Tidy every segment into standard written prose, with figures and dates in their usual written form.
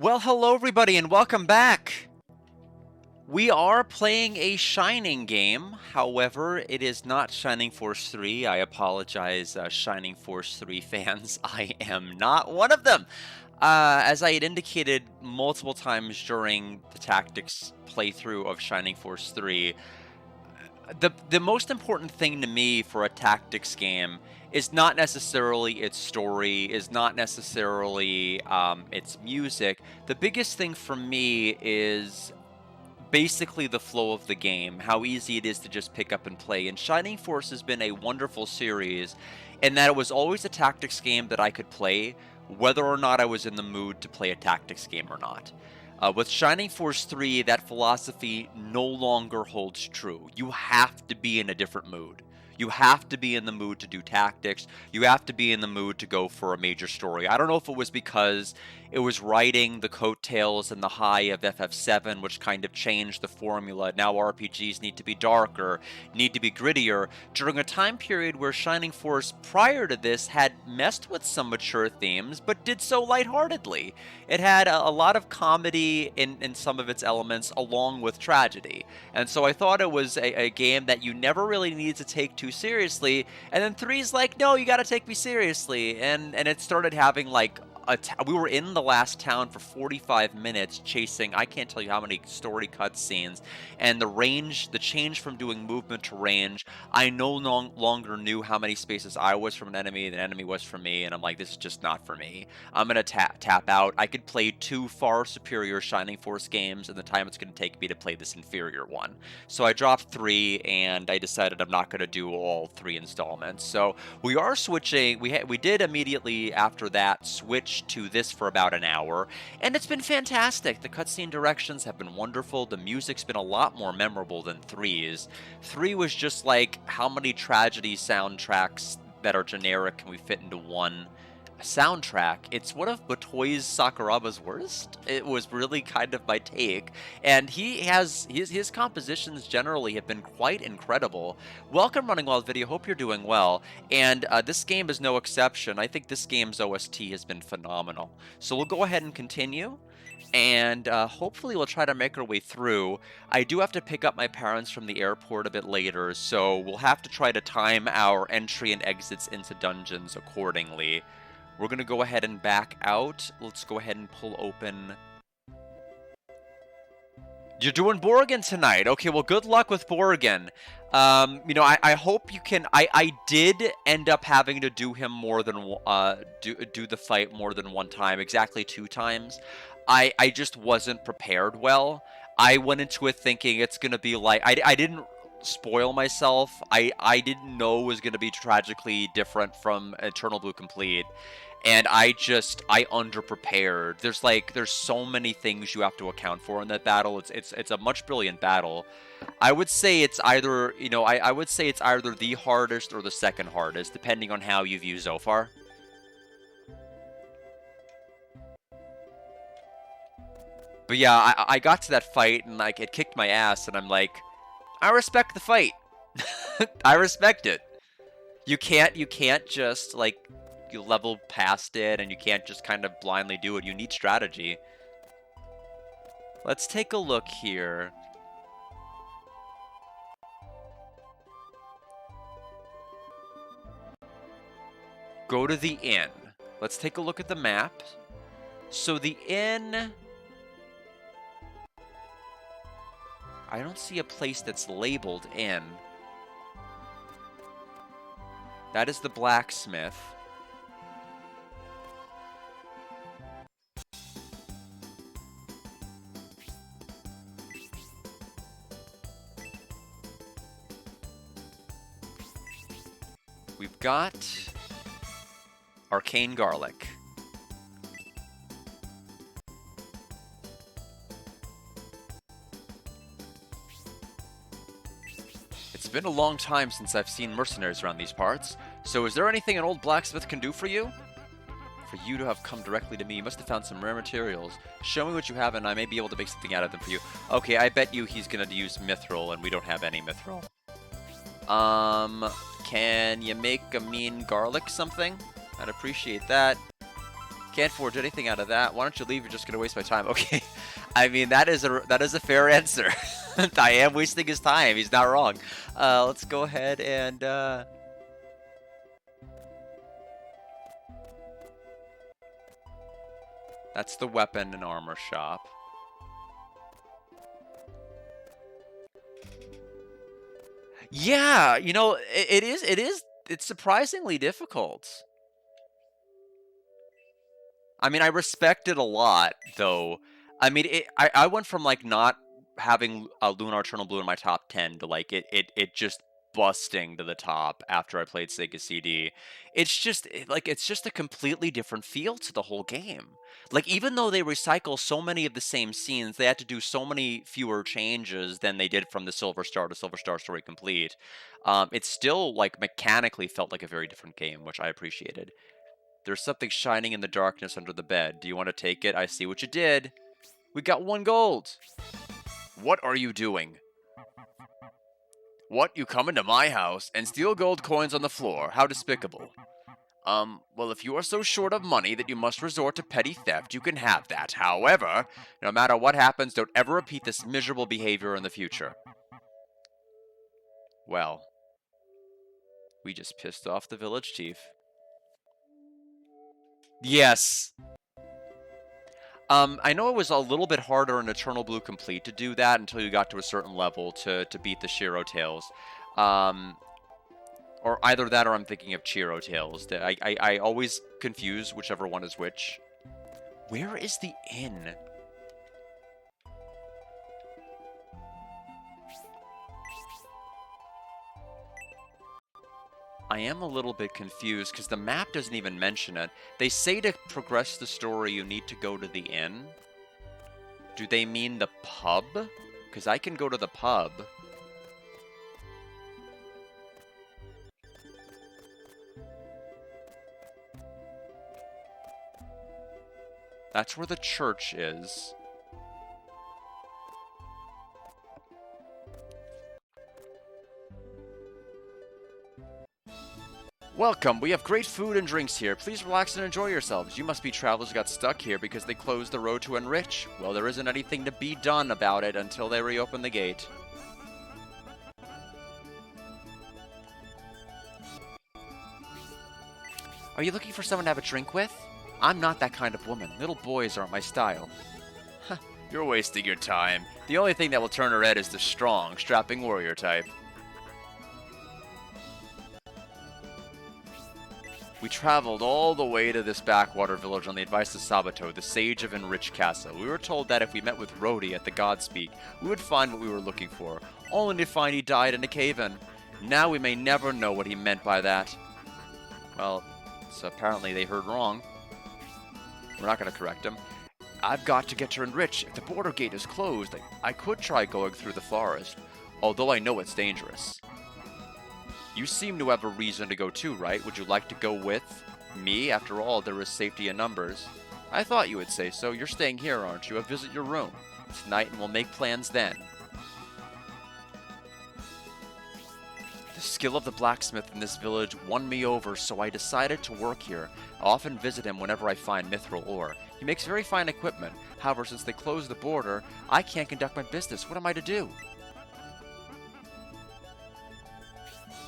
Well, hello everybody and welcome back. We are playing a Shining game. However, it is not Shining Force 3. I apologize, Shining Force 3 fans. I am not one of them. As I had indicated multiple times during the tactics playthrough of Shining Force 3, the most important thing to me for a tactics game is not necessarily its story, is not necessarily its music. The biggest thing for me is basically the flow of the game, how easy it is to just pick up and play. And Shining Force has been a wonderful series in that it was always a tactics game that I could play, whether or not I was in the mood to play a tactics game or not. With Shining Force 3, that philosophy no longer holds true. You have to be in a different mood. You have to be in the mood to do tactics. You have to be in the mood to go for a major story. I don't know if it was because it was riding the coattails and the high of FF7, which kind of changed the formula. Now RPGs need to be darker, need to be grittier, during a time period where Shining Force prior to this had messed with some mature themes, but did so lightheartedly. It had a lot of comedy in some of its elements, along with tragedy. And so I thought it was a game that you never really needed to take too seriously. And then 3's like, no, you gotta take me seriously. And it started having like we were in the last town for 45 minutes chasing, I can't tell you how many story cutscenes, and the change from doing movement to range, I no longer knew how many spaces I was from an enemy and an enemy was from me, and I'm like, this is just not for me. I'm gonna tap out. I could play two far superior Shining Force games in the time it's gonna take me to play this inferior one. So I dropped 3, and I decided I'm not gonna do all 3 installments. So we are switching. We did immediately after that switch to this for about an hour, and it's been fantastic. The cutscene directions have been wonderful. The music's been a lot more memorable than 3's. 3 was just like, how many tragedy soundtracks that are generic can we fit into one soundtrack? It's one of Batoi's Sakuraba's worst. It was really kind of my take, and he has his compositions generally have been quite incredible. Welcome, Running Wild Video. Hope you're doing well. And this game is no exception. I think this game's OST has been phenomenal. So we'll go ahead and continue. And hopefully we'll try to make our way through. I do have to pick up my parents from the airport a bit later, so we'll have to try to time our entry and exits into dungeons accordingly. We're going to go ahead and back out. Let's go ahead and pull open. You're doing Borgen tonight. Okay, well, good luck with Borgen. I hope you can. I did end up having to do him more than do the fight more than one time, exactly 2 times. I just wasn't prepared well. I went into it thinking it's gonna be like I didn't spoil myself. I didn't know it was gonna be tragically different from Eternal Blue Complete. And I underprepared. There's so many things you have to account for in that battle. It's a much brilliant battle. I would say it's either, I would say it's either the hardest or the second hardest, depending on how you view Zophar. But yeah, I got to that fight and like it kicked my ass, and I'm like, I respect the fight. I respect it. You can't just like you level past it, and you can't just kind of blindly do it. You need strategy. Let's take a look here. Go to the inn. Let's take a look at the map. So the inn, I don't see a place that's labeled inn. That is the blacksmith. We've got Arcane Garlic. It's been a long time since I've seen mercenaries around these parts, so is there anything an old blacksmith can do for you? For you to have come directly to me, you must have found some rare materials. Show me what you have and I may be able to make something out of them for you. Okay, I bet you he's gonna use mithril, and we don't have any mithril. Can you make a mean garlic something? I'd appreciate that. Can't forge anything out of that. Why don't you leave? You're just gonna waste my time. Okay. I mean, that is a fair answer. I am wasting his time. He's not wrong. Let's go ahead and that's the weapon and armor shop. Yeah, you know, it's surprisingly difficult. I mean, I respect it a lot, though. I mean, I went from like not having a Lunar Eternal Blue in my top 10 to like it just busting to the top after I played Sega CD. It's just like it's just a completely different feel to the whole game. Like even though they recycle so many of the same scenes, they had to do so many fewer changes than they did from the Silver Star to Silver Star Story Complete. It still like mechanically felt like a very different game, which I appreciated. There's something shining in the darkness under the bed. Do you want to take it? I see what you did. We got 1 gold. What are you doing? What? You come into my house and steal gold coins on the floor? How despicable. Well, if you are so short of money that you must resort to petty theft, you can have that. However, no matter what happens, don't ever repeat this miserable behavior in the future. Well, we just pissed off the village chief. Yes. I know it was a little bit harder in Eternal Blue Complete to do that until you got to a certain level to beat the Shiro Tails. Or either that or I'm thinking of Chiro Tails. I always confuse whichever one is which. Where is the inn? I am a little bit confused because the map doesn't even mention it. They say to progress the story you need to go to the inn. Do they mean the pub? Because I can go to the pub. That's where the church is. Welcome, we have great food and drinks here. Please relax and enjoy yourselves. You must be travelers who got stuck here because they closed the road to Enrich. Well, there isn't anything to be done about it until they reopen the gate. Are you looking for someone to have a drink with? I'm not that kind of woman. Little boys aren't my style. You're wasting your time. The only thing that will turn her head is the strong, strapping warrior type. We traveled all the way to this backwater village on the advice of Sabato, the sage of Enrich Castle. We were told that if we met with Rhodey at the Godspeak, we would find what we were looking for, only to find he died in a cave-in. Now we may never know what he meant by that. Well, so apparently they heard wrong. We're not going to correct him. I've got to get to Enrich. If the border gate is closed, I could try going through the forest, although I know it's dangerous. You seem to have a reason to go too, right? Would you like to go with me? After all, there is safety in numbers. I thought you would say so. You're staying here, aren't you? I'll visit your room tonight and we'll make plans then. The skill of the blacksmith in this village won me over, so I decided to work here. I often visit him whenever I find mithril ore. He makes very fine equipment. However, since they closed the border, I can't conduct my business. What am I to do?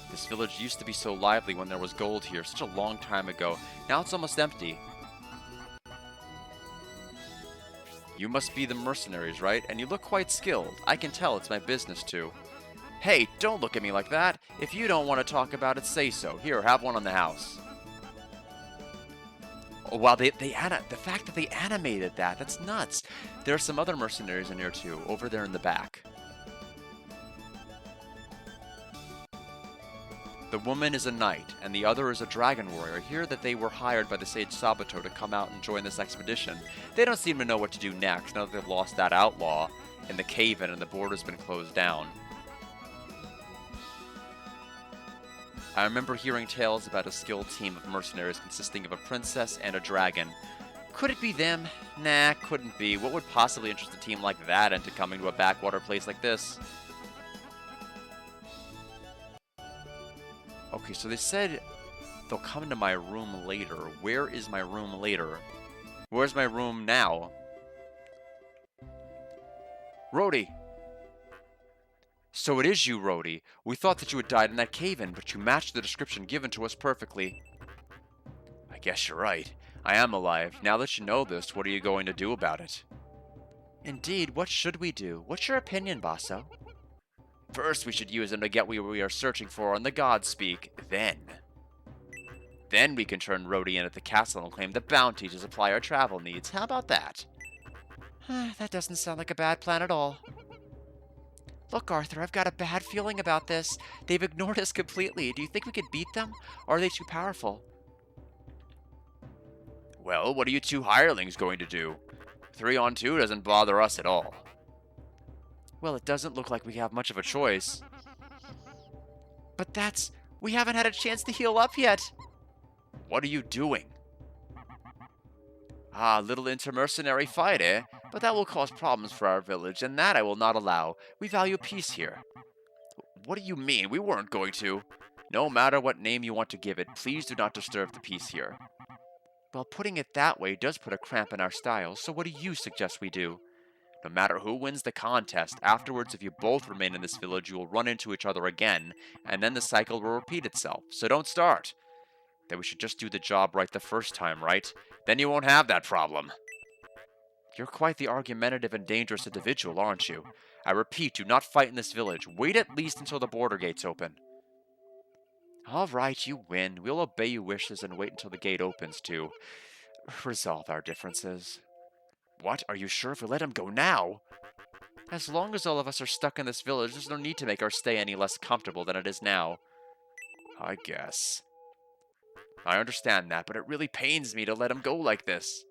This village used to be so lively when there was gold here, such a long time ago. Now it's almost empty. You must be the mercenaries, right? And you look quite skilled. I can tell it's my business too. Hey, don't look at me like that. If you don't want to talk about it, say so. Here, have one on the house. Oh, wow, the fact that they animated that's nuts. There are some other mercenaries in here too, over there in the back. The woman is a knight, and the other is a dragon warrior. I hear that they were hired by the sage Sabato to come out and join this expedition. They don't seem to know what to do next, now that they've lost that outlaw in the cave-in and the border's been closed down. I remember hearing tales about a skilled team of mercenaries consisting of a princess and a dragon. Could it be them? Nah, couldn't be. What would possibly interest a team like that into coming to a backwater place like this? Okay, so they said they'll come into my room later. Where is my room later? Where's my room now? Rhodey! So it is you, Rhodey. We thought that you had died in that cave-in, but you matched the description given to us perfectly. I guess you're right. I am alive. Now that you know this, what are you going to do about it? Indeed, what should we do? What's your opinion, Basso? First, we should use them to get what we are searching for on the Godspeak. Then we can turn Rhodey in at the castle and claim the bounty to supply our travel needs. How about that? That doesn't sound like a bad plan at all. Look, Arthur, I've got a bad feeling about this. They've ignored us completely. Do you think we could beat them? Or are they too powerful? Well, what are you two hirelings going to do? 3 on 2 doesn't bother us at all. Well, it doesn't look like we have much of a choice. But we haven't had a chance to heal up yet. What are you doing? Ah, little intermercenary fight, eh? But that will cause problems for our village, and that I will not allow. We value peace here. What do you mean? We weren't going to. No matter what name you want to give it, please do not disturb the peace here. Well, putting it that way does put a cramp in our style, so what do you suggest we do? No matter who wins the contest, afterwards if you both remain in this village, you will run into each other again, and then the cycle will repeat itself, so don't start. Then we should just do the job right the first time, right? Then you won't have that problem. You're quite the argumentative and dangerous individual, aren't you? I repeat, do not fight in this village. Wait at least until the border gates open. All right, you win. We'll obey your wishes and wait until the gate opens to resolve our differences. What? Are you sure if we let him go now? As long as all of us are stuck in this village, there's no need to make our stay any less comfortable than it is now. I guess. I understand that, but it really pains me to let him go like this.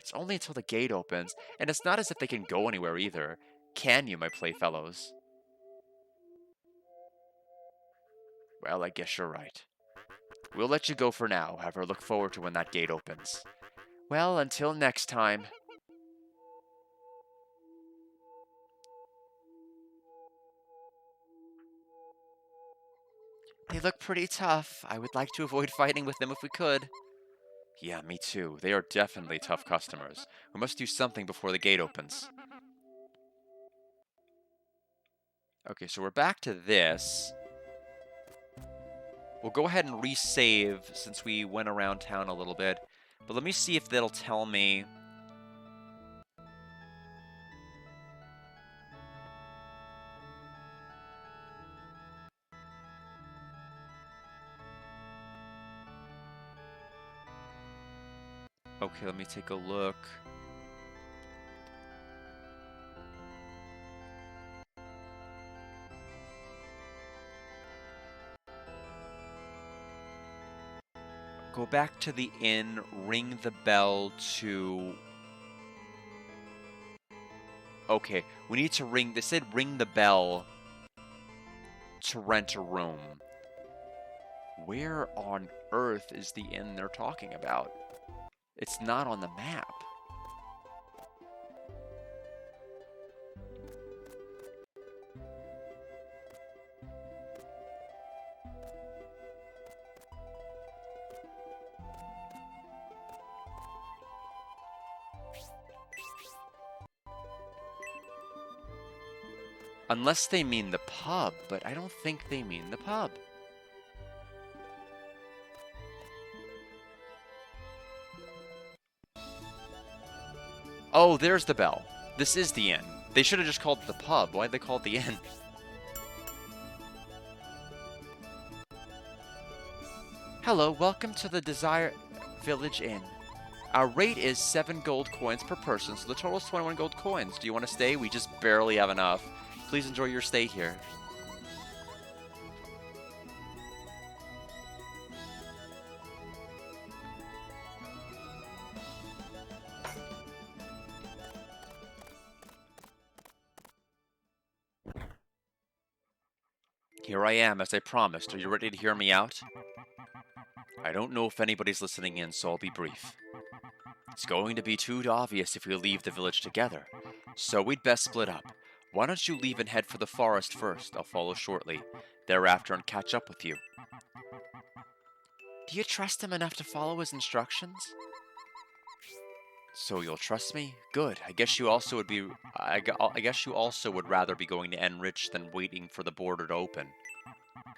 It's only until the gate opens, and it's not as if they can go anywhere either. Can you, my playfellows? Well, I guess you're right. We'll let you go for now, however, look forward to when that gate opens. Well, until next time. They look pretty tough. I would like to avoid fighting with them if we could. Yeah, me too. They are definitely tough customers. We must do something before the gate opens. Okay, so we're back to this. We'll go ahead and resave since we went around town a little bit. But let me see if that'll tell me. Okay, let me take a look. Go back to the inn, ring the bell to... Okay, we need to ring... They said ring the bell to rent a room. Where on earth is the inn they're talking about? It's not on the map. Unless they mean the pub, but I don't think they mean the pub. Oh, there's the bell. This is the inn. They should have just called it the pub. Why'd they call it the inn? Hello, welcome to the Desire Village Inn. Our rate is 7 gold coins per person, so the total is 21 gold coins. Do you want to stay? We just barely have enough. Please enjoy your stay here. Here I am, as I promised. Are you ready to hear me out? I don't know if anybody's listening in, so I'll be brief. It's going to be too obvious if we leave the village together, so we'd best split up. Why don't you leave and head for the forest first? I'll follow shortly, thereafter and catch up with you. Do you trust him enough to follow his instructions? So you'll trust me? Good. I guess you also would be. I guess you also would rather be going to Enrich than waiting for the border to open.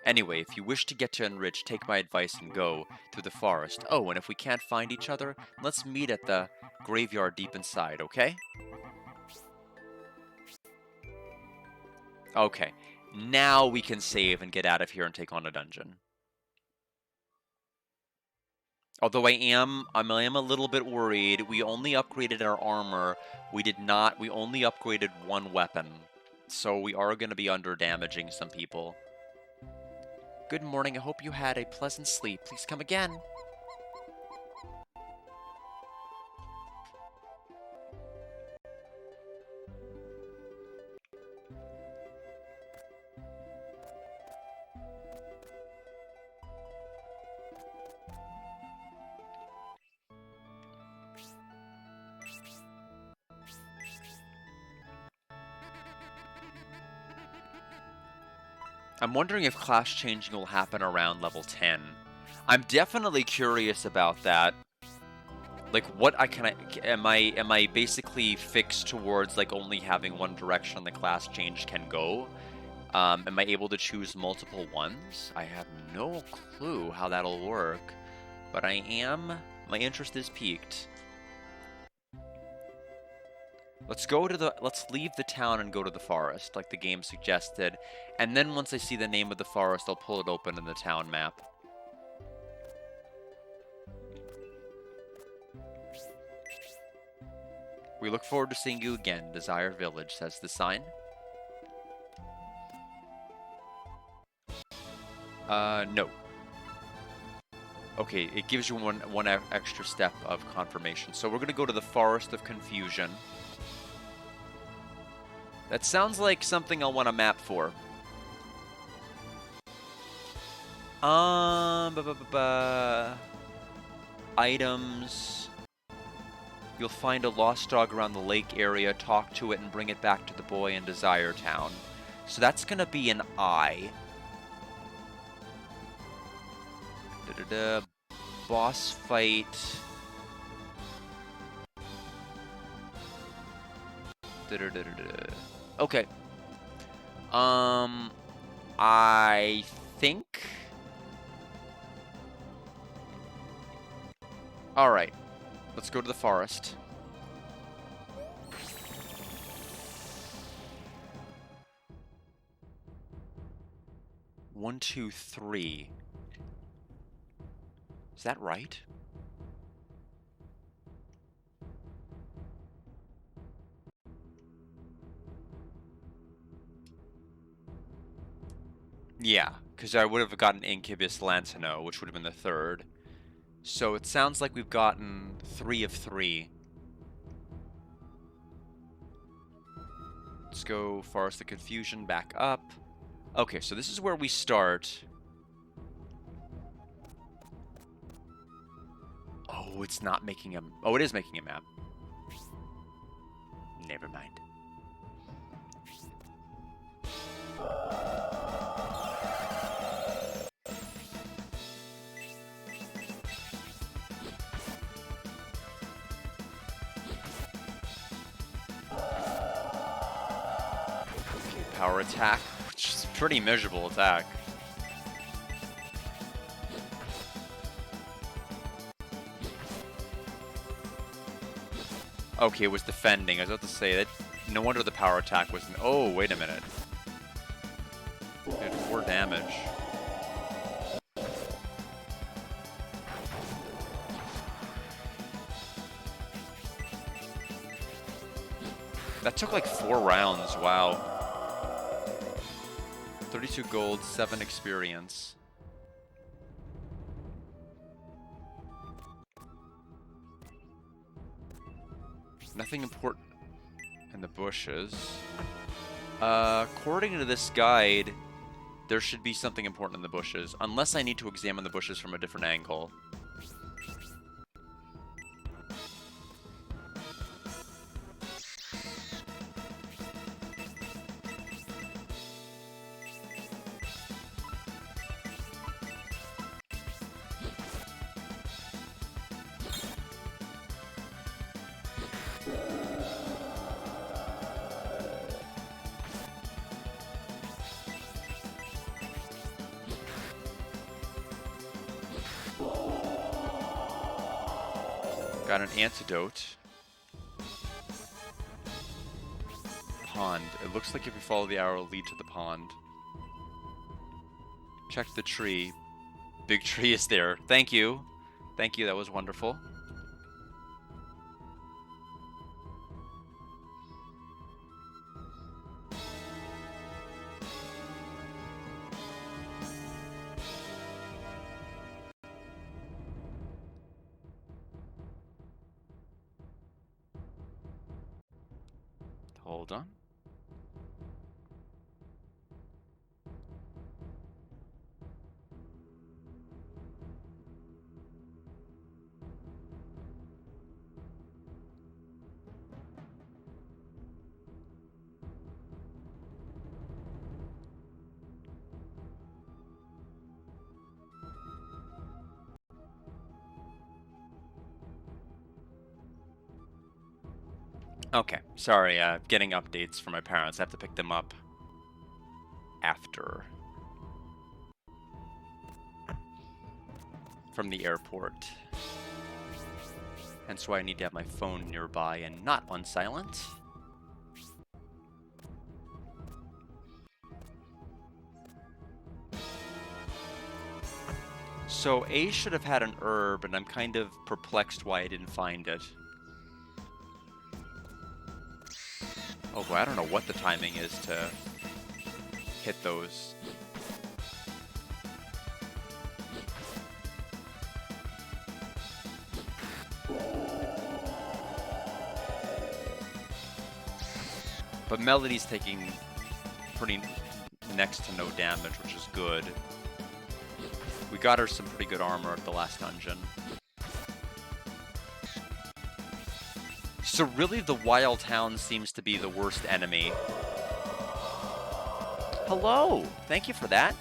Anyway, if you wish to get to Enrich, take my advice and go through the forest. Oh, and if we can't find each other, let's meet at the graveyard deep inside, okay? Okay. Now we can save and get out of here and take on a dungeon. Although I am a little bit worried. We only upgraded our armor. We only upgraded one weapon. So we are going to be under damaging some people. Good morning. I hope you had a pleasant sleep. Please come again. I'm wondering if class changing will happen around level 10. I'm definitely curious about that. Like, what am I basically fixed towards like only having one direction the class change can go? Am I able to choose multiple ones? I have no clue how that'll work, but my interest is piqued. Let's leave the town and go to the forest, like the game suggested. And then once I see the name of the forest, I'll pull it open in the town map. We look forward to seeing you again, Desire Village, says the sign. No. Okay, it gives you one extra step of confirmation. So we're going to go to the Forest of Confusion. That sounds like something I'll want a map for. Items. You'll find a lost dog around the lake area, talk to it, and bring it back to the boy in Desire Town. So that's going to be an I. Boss fight. Okay. I think. All right. Let's go to the forest. One, two, three. Is that right? Yeah, because I would have gotten Incubus Lantano, which would have been the third. So it sounds like we've gotten 3 of 3. Let's go Forest of Confusion back up. Okay, so this is where we start. Oh, it's not making a... Oh, it is making a map. Never mind. Okay, power attack, which is a pretty miserable attack. Okay, it was defending. I was about to say that. No wonder the power attack was... Oh, wait a minute. Did 4 damage. That took like 4 rounds. Wow. 32 gold, 7 experience. Nothing important in the bushes. According to this guide, there should be something important in the bushes, unless I need to examine the bushes from a different angle. Got an antidote. Pond. It looks like if we follow the arrow, it'll lead to the pond. Check the tree. Big tree is there. Thank you. Thank you, that was wonderful. Hold on. Okay, sorry, getting updates from my parents. I have to pick them up after. From the airport. Hence why I need to have my phone nearby and not on silent. So A should have had an herb, and I'm kind of perplexed why I didn't find it. Oh boy, I don't know what the timing is to hit those. But Melody's taking pretty next to no damage, which is good. We got her some pretty good armor at the last dungeon. So really, the Wild Hound seems to be the worst enemy. Hello! Thank you for that.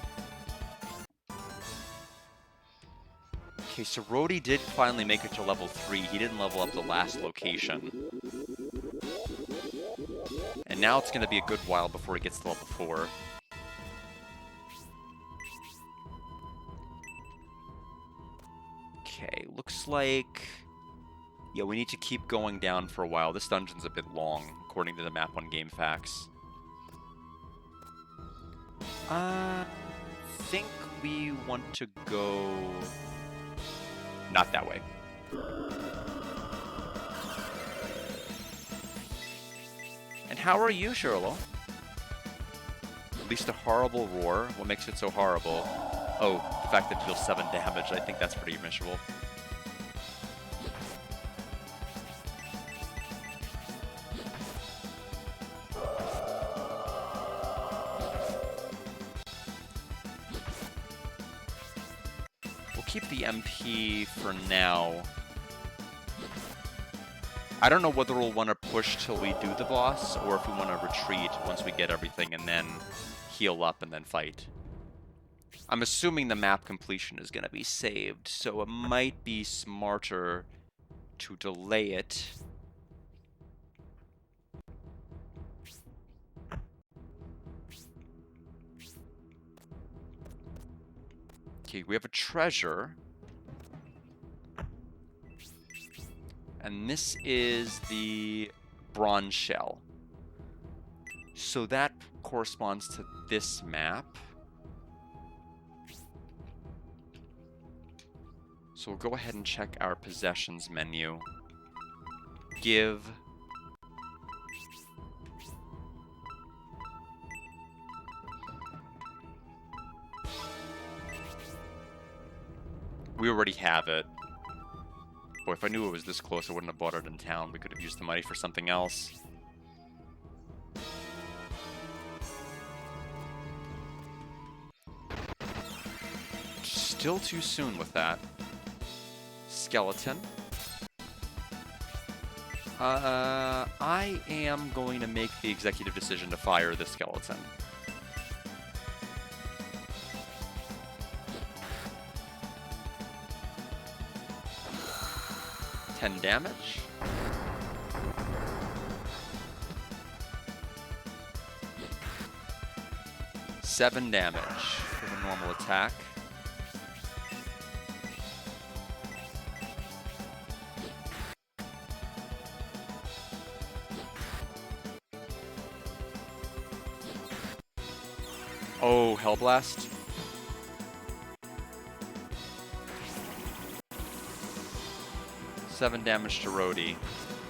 Okay, so Rhodey did finally make it to level 3. He didn't level up the last location. And now it's going to be a good while before he gets to level 4. Okay, looks like... yeah, we need to keep going down for a while. This dungeon's a bit long, according to the map on GameFAQs. I think we want to go... not that way. And how are you, Shirlo? At least a horrible roar. What makes it so horrible? Oh, the fact that it deals 7 damage. I think that's pretty miserable. We'll keep the MP for now. I don't know whether we'll want to push till we do the boss, or if we want to retreat once we get everything and then heal up and then fight. I'm assuming the map completion is going to be saved, so it might be smarter to delay it. Okay, we have a treasure. And this is the bronze shell. So that corresponds to this map. So we'll go ahead and check our possessions menu. Give. We already have it. Boy, if I knew it was this close, I wouldn't have bought it in town. We could have used the money for something else. Still too soon with that. Skeleton. I am going to make the executive decision to fire the skeleton. Damage. 7 damage for the normal attack. Oh, Hellblast. Seven damage to Rhodey.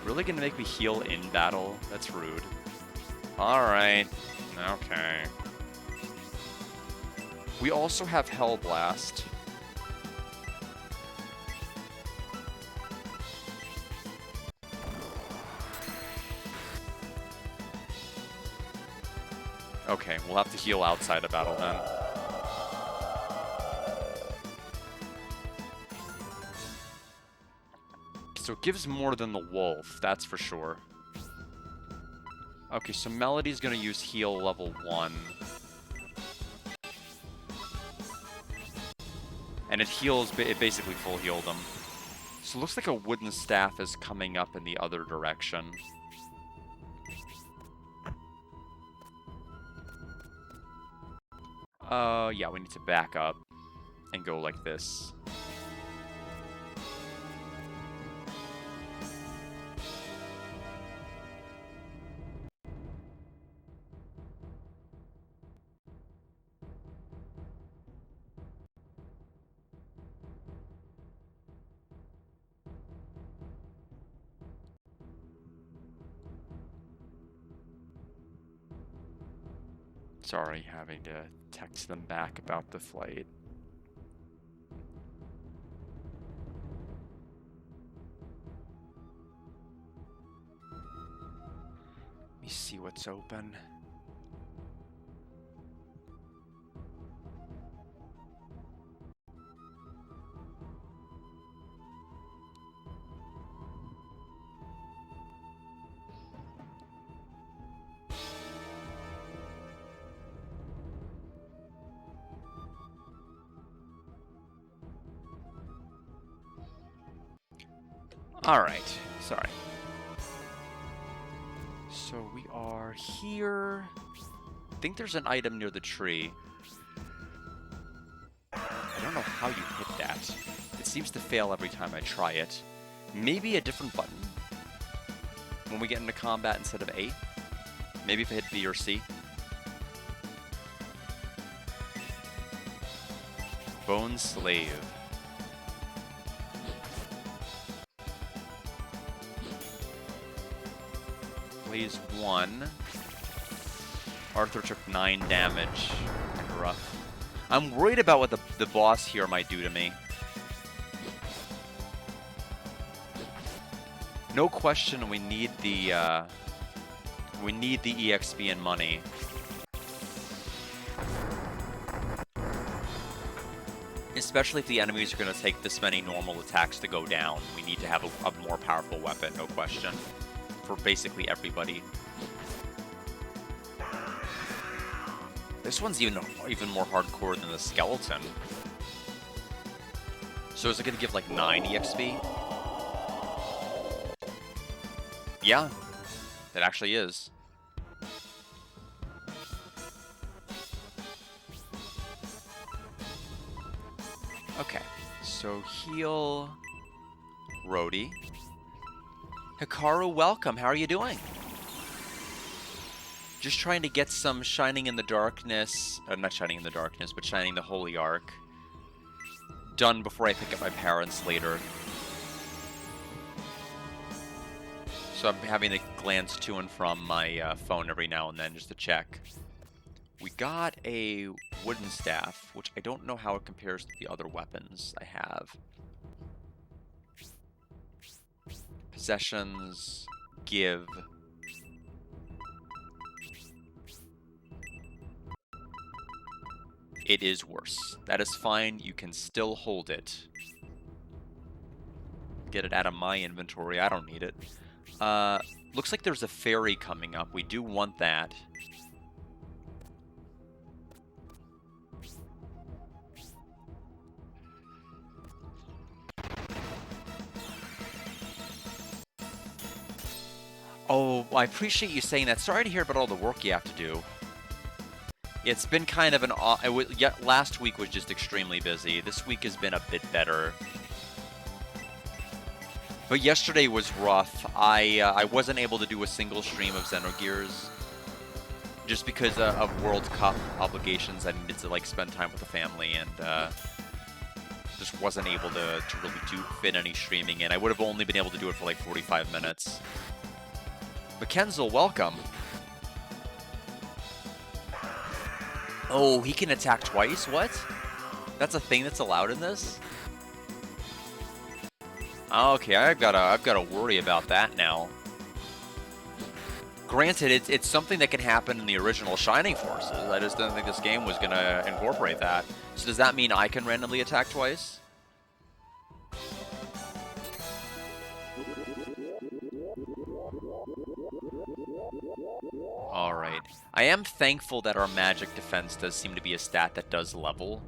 Really gonna make me heal in battle? That's rude. Alright. Okay. We also have Hellblast. Okay, we'll have to heal outside of battle then. So it gives more than the wolf, that's for sure. Okay, so Melody's gonna use heal level 1. And it heals, it basically full healed him. So it looks like a wooden staff is coming up in the other direction. Yeah, we need to back up and go like this. Sorry, having to text them back about the flight. Let me see what's open. Alright, sorry. So we are here. I think there's an item near the tree. I don't know how you hit that. It seems to fail every time I try it. Maybe a different button when we get into combat instead of A. Maybe if I hit B or C. Bone Slave. Plays 1. Arthur took 9 damage. Rough. I'm worried about what the boss here might do to me. No question, we need the EXP and money. Especially if the enemies are going to take this many normal attacks to go down. We need to have a more powerful weapon, no question. For basically everybody. This one's even more hardcore than the skeleton. So is it going to give like 9 EXP? Yeah, it actually is. Okay, so heal Rhodey. Hikaru, welcome. How are you doing? Just trying to get some Shining in the Darkness, not Shining in the Darkness, but Shining the Holy Ark done before I pick up my parents later. So I'm having to glance to and from my phone every now and then just to check. We got a wooden staff, which I don't know how it compares to the other weapons I have. Possessions, give. It is worse. That is fine. You can still hold it. Get it out of my inventory. I don't need it. Looks like there's a ferry coming up. We do want that. Oh, I appreciate you saying that. Sorry to hear about all the work you have to do. It's been kind of an... last week was just extremely busy. This week has been a bit better. But yesterday was rough. I wasn't able to do a single stream of Xenogears. Just because of World Cup obligations, I needed to like spend time with the family, and just wasn't able to really fit any streaming in. I would have only been able to do it for like 45 minutes. Mackenzel, welcome. Oh, he can attack twice? What? That's a thing that's allowed in this? Okay, I've gotta worry about that now. Granted, it's something that can happen in the original Shining Forces. I just didn't think this game was gonna incorporate that. So does that mean I can randomly attack twice? Alright. I am thankful that our magic defense does seem to be a stat that does level.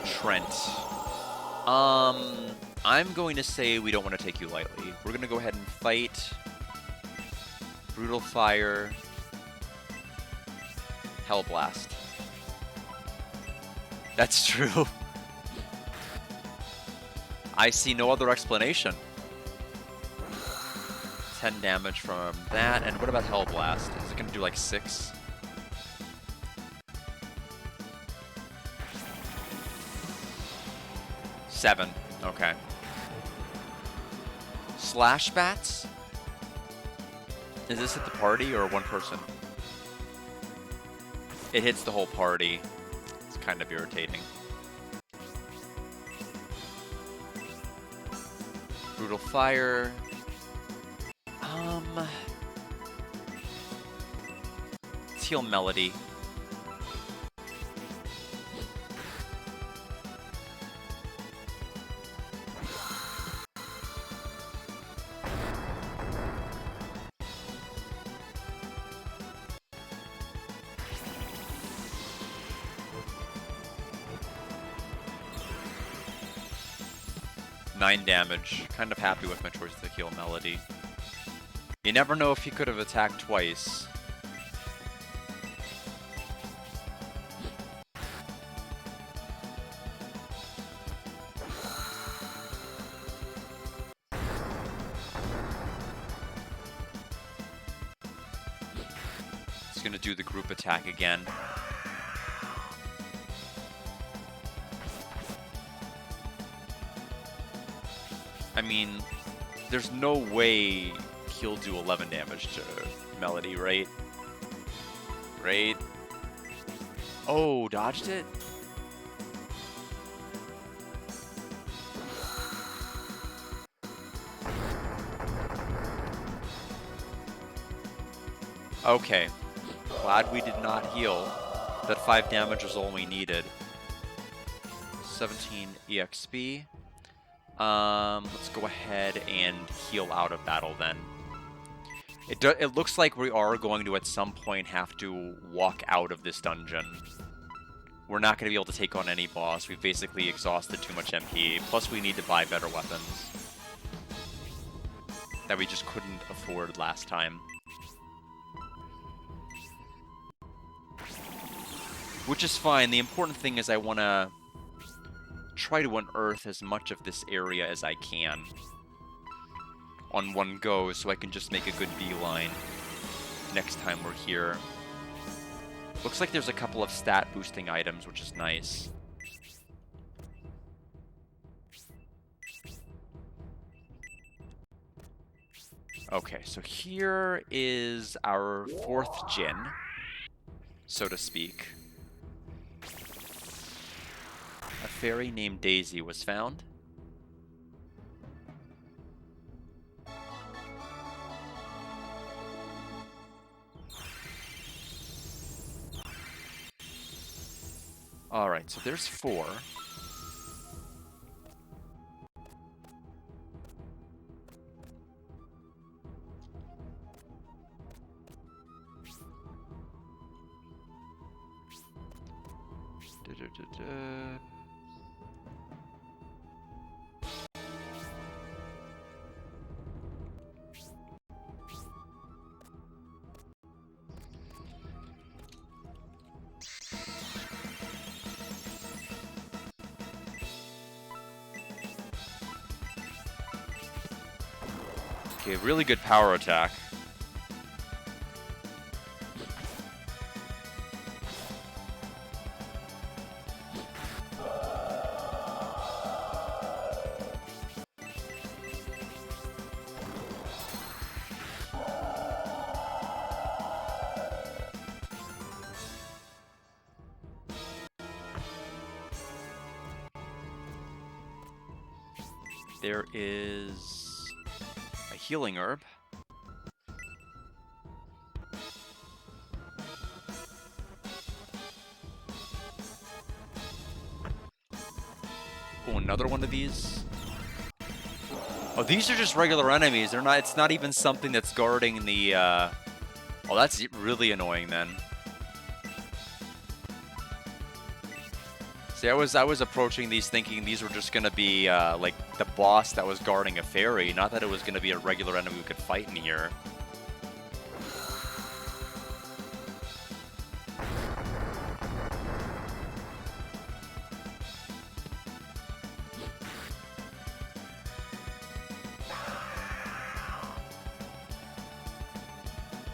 Trent. I'm going to say we don't want to take you lightly. We're going to go ahead and fight. Brutal Fire. Hellblast. That's true. I see no other explanation. 10 damage from that. And what about Hellblast? Is it going to do like 6? Seven. Okay. Slash bats? Is this at the party or one person? It hits the whole party. It's kind of irritating. Brutal Fire. Let's heal Melody. Nine damage. Kind of happy with my choice to heal Melody. You never know if he could have attacked twice. He's gonna do the group attack again. I mean, there's no way he'll do 11 damage to Melody, right? Right? Oh, dodged it? Okay. Glad we did not heal. That 5 damage was all we needed. 17 EXP. Let's go ahead and heal out of battle then. It looks like we are going to at some point have to walk out of this dungeon. We're not going to be able to take on any boss. We've basically exhausted too much MP. Plus we need to buy better weapons that we just couldn't afford last time. Which is fine. The important thing is I want to try to unearth as much of this area as I can on one go, so I can just make a good beeline next time we're here. Looks like there's a couple of stat boosting items, which is nice. Okay, so here is our 4th Djinn, so to speak. A fairy named Daisy was found. Alright, so there's 4. Okay, really good power attack. There is a healing herb. Oh, another one of these. Oh, these are just regular enemies. They're not. It's not even something that's guarding the. Oh, that's really annoying then. See, I was approaching these thinking these were just gonna be like the boss that was guarding a fairy, not that it was gonna be a regular enemy we could fight in here.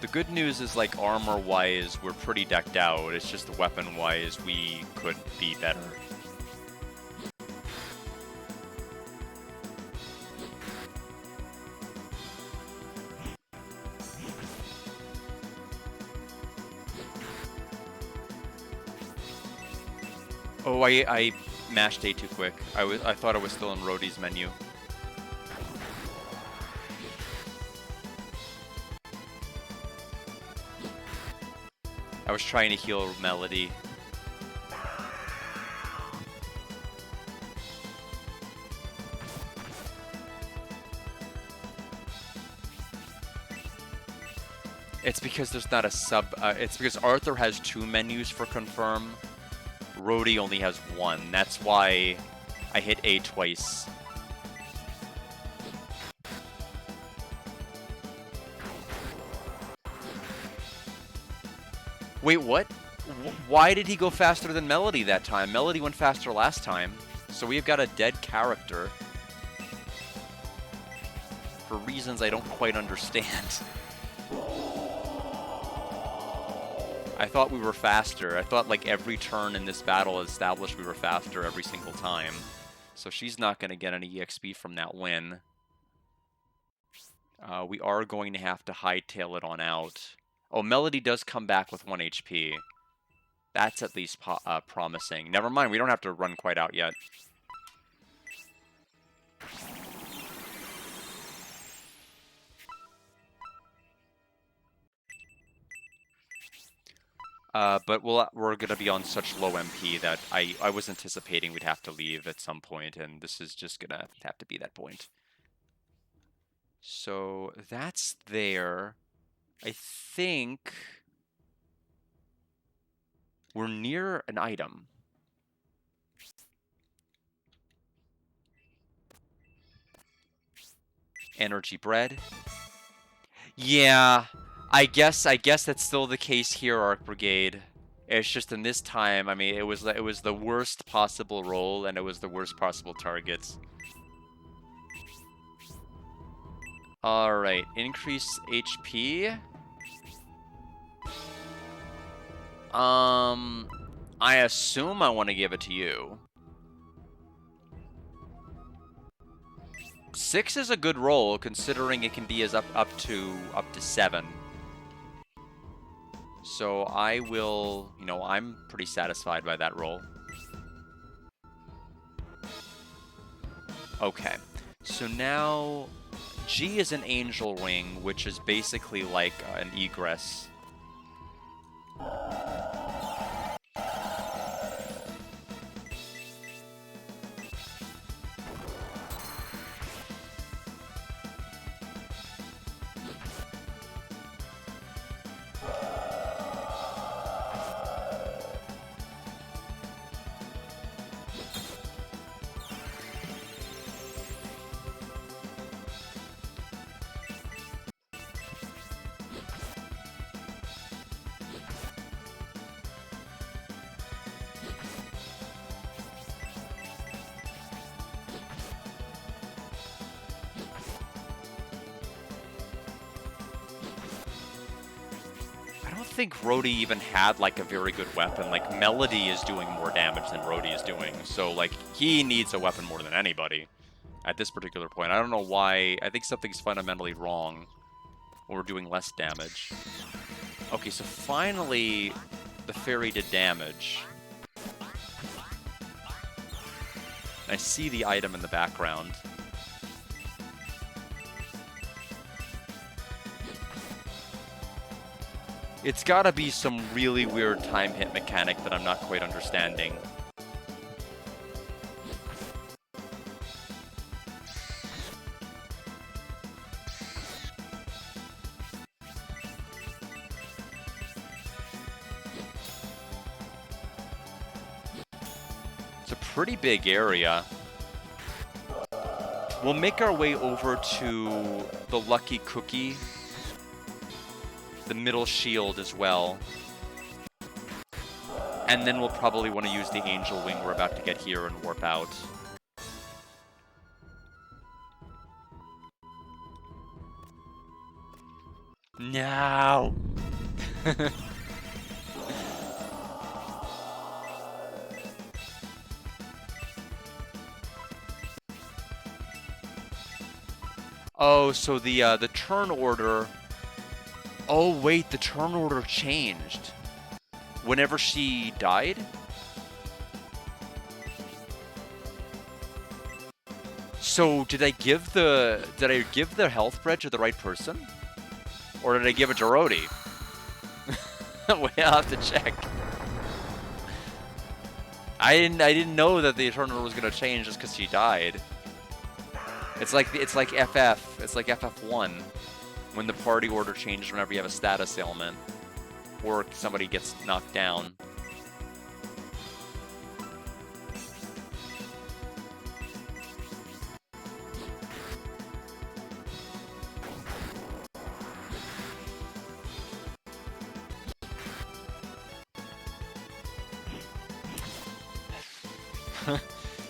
The good news is, like, armor-wise, we're pretty decked out. It's just weapon-wise, we could be better. Oh, I mashed A too quick. I thought I was still in Rhodey's menu. I was trying to heal Melody. It's because there's not a sub... it's because Arthur has 2 menus for confirm. Rhodey only has 1. That's why I hit A twice. Wait, what? Why did he go faster than Melody that time? Melody went faster last time. So we've got a dead character. For reasons I don't quite understand. I thought we were faster. I thought like every turn in this battle established we were faster every single time. So she's not going to get any EXP from that win. We are going to have to hightail it on out. Oh, Melody does come back with 1 HP. That's at least promising. Never mind, we don't have to run quite out yet. But we're going to be on such low MP that I was anticipating we'd have to leave at some point, and this is just going to have to be that point. So that's there. I think we're near an item. Energy bread. Yeah, I guess that's still the case here, Arc Brigade. It's just in this time, I mean, it was the worst possible roll, and it was the worst possible targets. All right, increase HP. I assume I want to give it to you. 6 is a good roll, considering it can be as up to 7. So I will, you know, I'm pretty satisfied by that roll. Okay, so now G is an angel ring, which is basically like an egress. think Rhodey even had like a very good weapon. Like Melody is doing more damage than Rhodey is doing, so like he needs a weapon more than anybody at this particular point. I don't know why. I think something's fundamentally wrong. Or we're doing less damage. Okay, so finally the fairy did damage. I see the item in the background. It's gotta be some really weird time hit mechanic that I'm not quite understanding. It's a pretty big area. We'll make our way over to the Lucky Cookie, the middle shield as well. And then we'll probably want to use the Angel Wing we're about to get here and warp out. No! Oh, so the turn order... Oh, wait, the turn order changed. Whenever she died? So, did I give the health bread to the right person? Or did I give it to Rhodey? We'll have to check. I didn't know that the turn order was gonna change just because she died. It's like FF. It's like FF1. When the party order changes whenever you have a status ailment. Or somebody gets knocked down.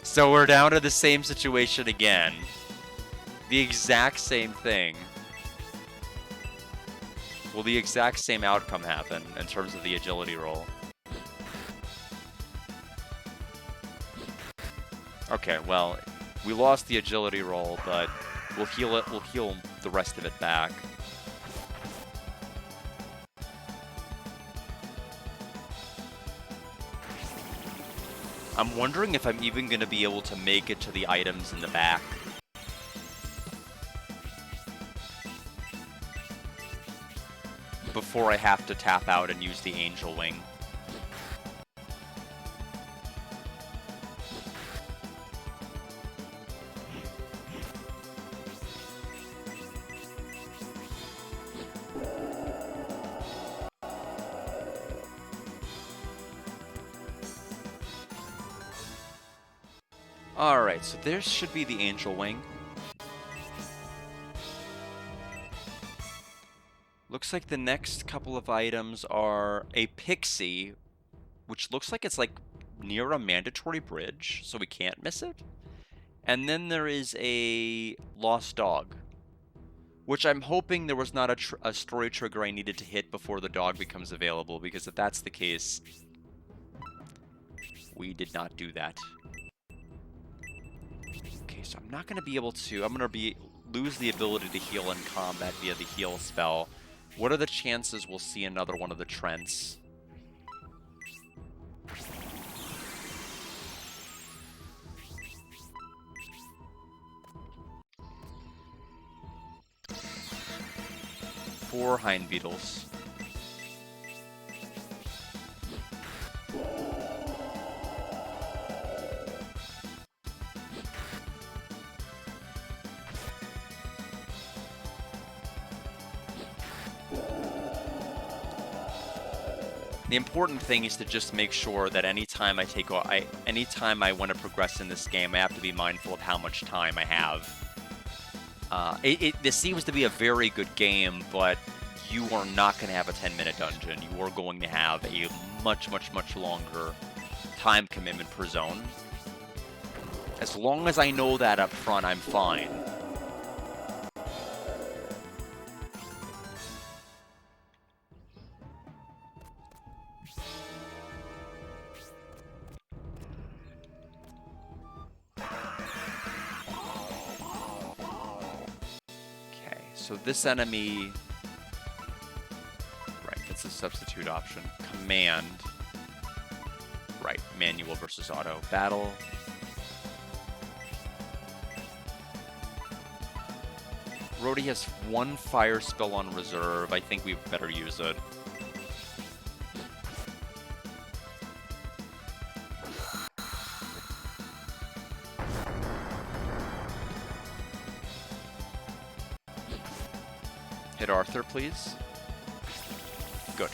So we're down to the same situation again. The exact same thing. Will the exact same outcome happen in terms of the agility roll? Okay, well, we lost the agility roll, but we'll heal it. We'll heal the rest of it back. I'm wondering if I'm even going to be able to make it to the items in the back. Before I have to tap out and use the Angel Wing. Alright, so there should be the Angel Wing. Looks like the next couple of items are a Pixie, which looks like it's like near a mandatory bridge, so we can't miss it. And then there is a Lost Dog, which I'm hoping there was not a story trigger I needed to hit before the dog becomes available, because if that's the case, we did not do that. Okay, so I'm not going to be able to... I'm going to lose the ability to heal in combat via the heal spell. What are the chances we'll see another one of the Trents? Four Hind Beetles. The important thing is to just make sure that anytime anytime I want to progress in this game, I have to be mindful of how much time I have. This seems to be a very good game, but you are not going to have a 10-minute dungeon. You are going to have a much, much, much longer time commitment per zone. As long as I know that up front, I'm fine. so this enemy... Right, that's a substitute option. Command. Right, manual versus auto. Battle. Rhodey has one fire spell on reserve. I think we better use it. Hit Arthur, please. Good.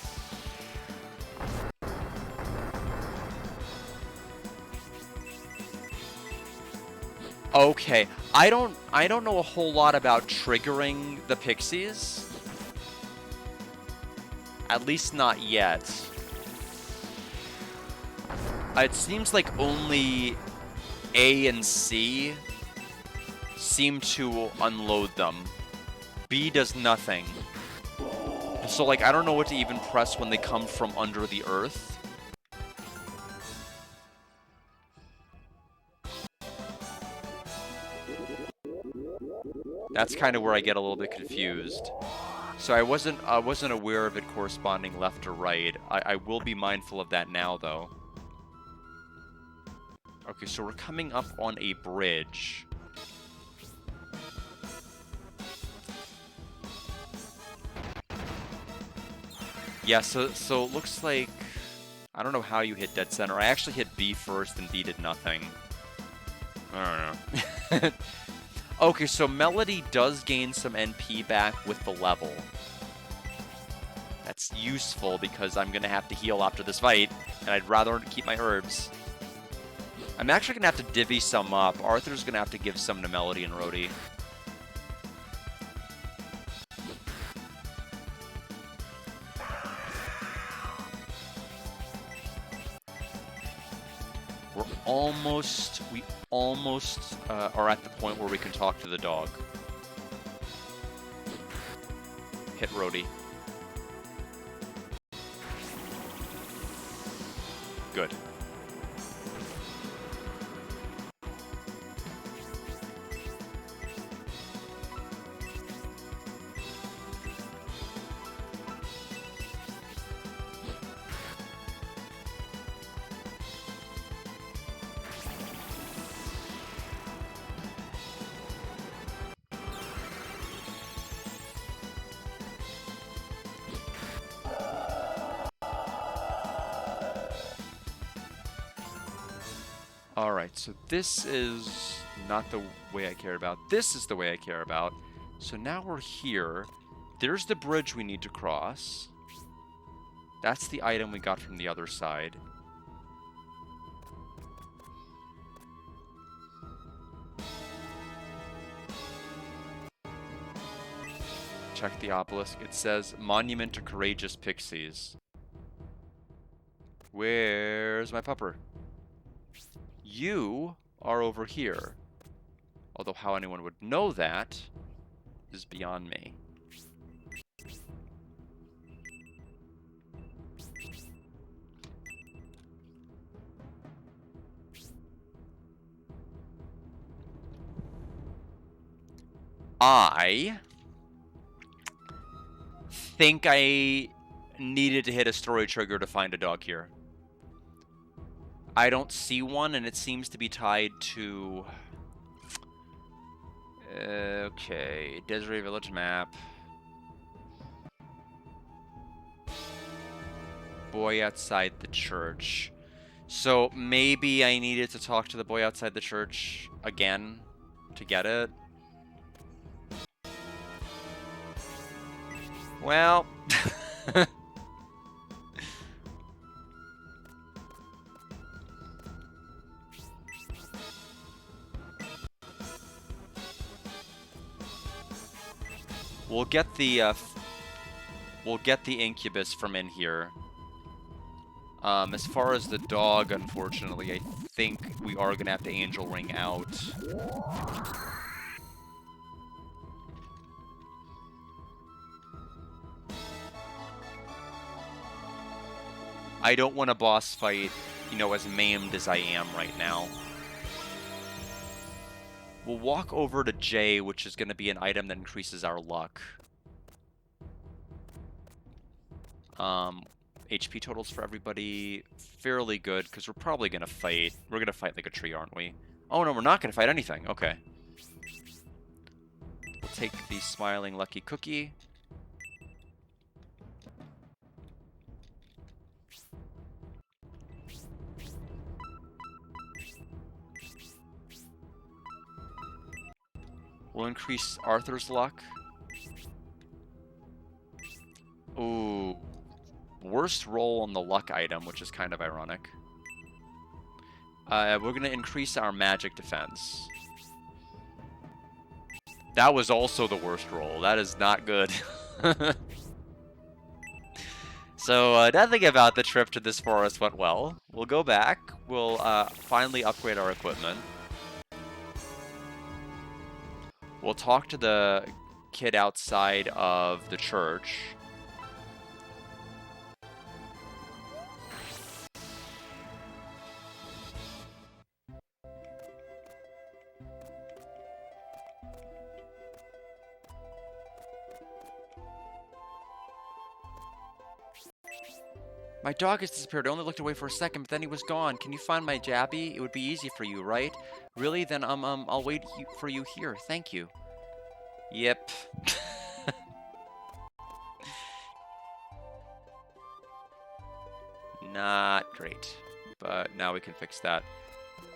Okay, I don't know a whole lot about triggering the pixies. At least not yet. It seems like only A and C seem to unload them. B does nothing. So, like, I don't know what to even press when they come from under the earth. That's kind of where I get a little bit confused. So I wasn't aware of it corresponding left or right. I will be mindful of that now, though. Okay, so we're coming up on a bridge. Yeah, so it looks like... I don't know how you hit dead center. I actually hit B first, and B did nothing. I don't know. Okay, so Melody does gain some NP back with the level. That's useful because I'm going to have to heal after this fight, and I'd rather keep my herbs. I'm actually going to have to divvy some up. Arthur's going to have to give some to Melody and Rhodey. We almost are at the point where we can talk to the dog. Hit Rhodey. Good. Alright, so this is not the way I care about. This is the way I care about. So now we're here. There's the bridge we need to cross. That's the item we got from the other side. Check the obelisk. It says, Monument to Courageous Pixies. Where's my pupper? You are over here. Although how anyone would know that is beyond me. I think I needed to hit a story trigger to find a dog here. I don't see one, and it seems to be tied to... Okay, Desiree Village map. Boy outside the church. So maybe I needed to talk to the boy outside the church again to get it. Well... We'll get the incubus from in here. As far as the dog, unfortunately, I think we are gonna have to angel ring out. I don't want a boss fight, you know, as maimed as I am right now. We'll walk over to J, which is going to be an item that increases our luck. HP totals for everybody, fairly good, because we're probably going to fight. We're going to fight like a tree, aren't we? Oh, no, we're not going to fight anything. Okay. We'll take the Smiling Lucky Cookie. We'll increase Arthur's luck. Ooh. Worst roll on the luck item, which is kind of ironic. We're going to increase our magic defense. That was also the worst roll. That is not good. So, nothing about the trip to this forest went well. We'll go back. We'll finally upgrade our equipment. We'll talk to the kid outside of the church. My dog has disappeared. I only looked away for a second, but then he was gone. Can you find my Jabby? It would be easy for you, right? Really? Then I'll wait for you here. Thank you. Yep. Not great, but now we can fix that.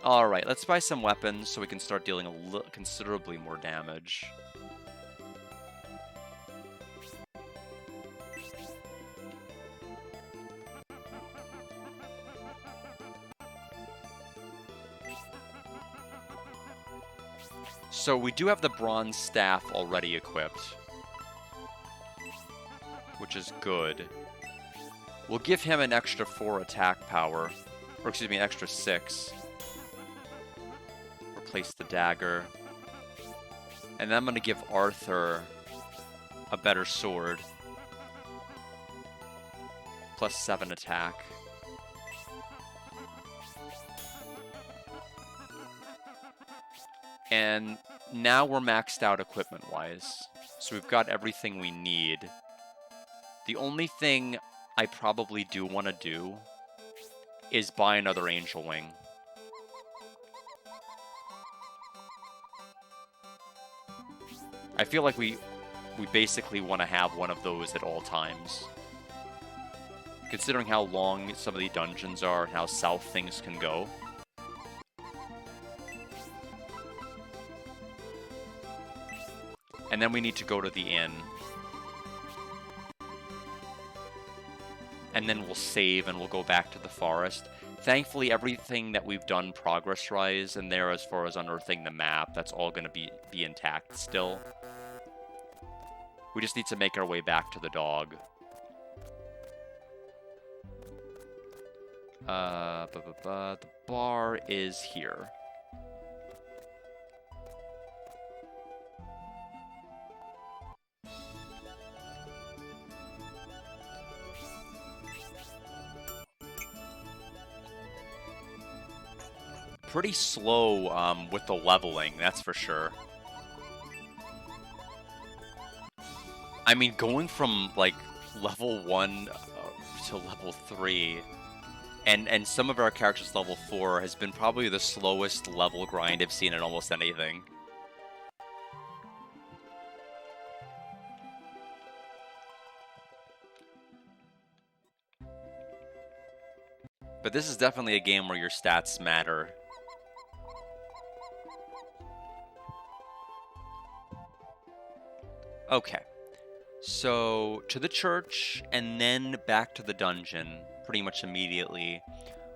All right, let's buy some weapons so we can start dealing considerably more damage. So we do have the bronze staff already equipped, which is good. We'll give him an extra 4 attack power, or excuse me, an extra 6. Replace the dagger. And then I'm going to give Arthur a better sword. Plus 7 attack. And now we're maxed out equipment-wise. So we've got everything we need. The only thing I probably do want to do is buy another Angel Wing. I feel like we basically want to have one of those at all times. Considering how long some of the dungeons are and how south things can go. And then we need to go to the inn. And then we'll save and we'll go back to the forest. Thankfully, everything that we've done progress-wise in there as far as unearthing the map, that's all going to be intact still. We just need to make our way back to the dog. The bar is here. Pretty slow with the leveling, that's for sure. I mean, going from, like, level 1 to level 3, and some of our characters level 4 has been probably the slowest level grind I've seen in almost anything. But this is definitely a game where your stats matter. Okay. So, to the church, and then back to the dungeon, pretty much immediately.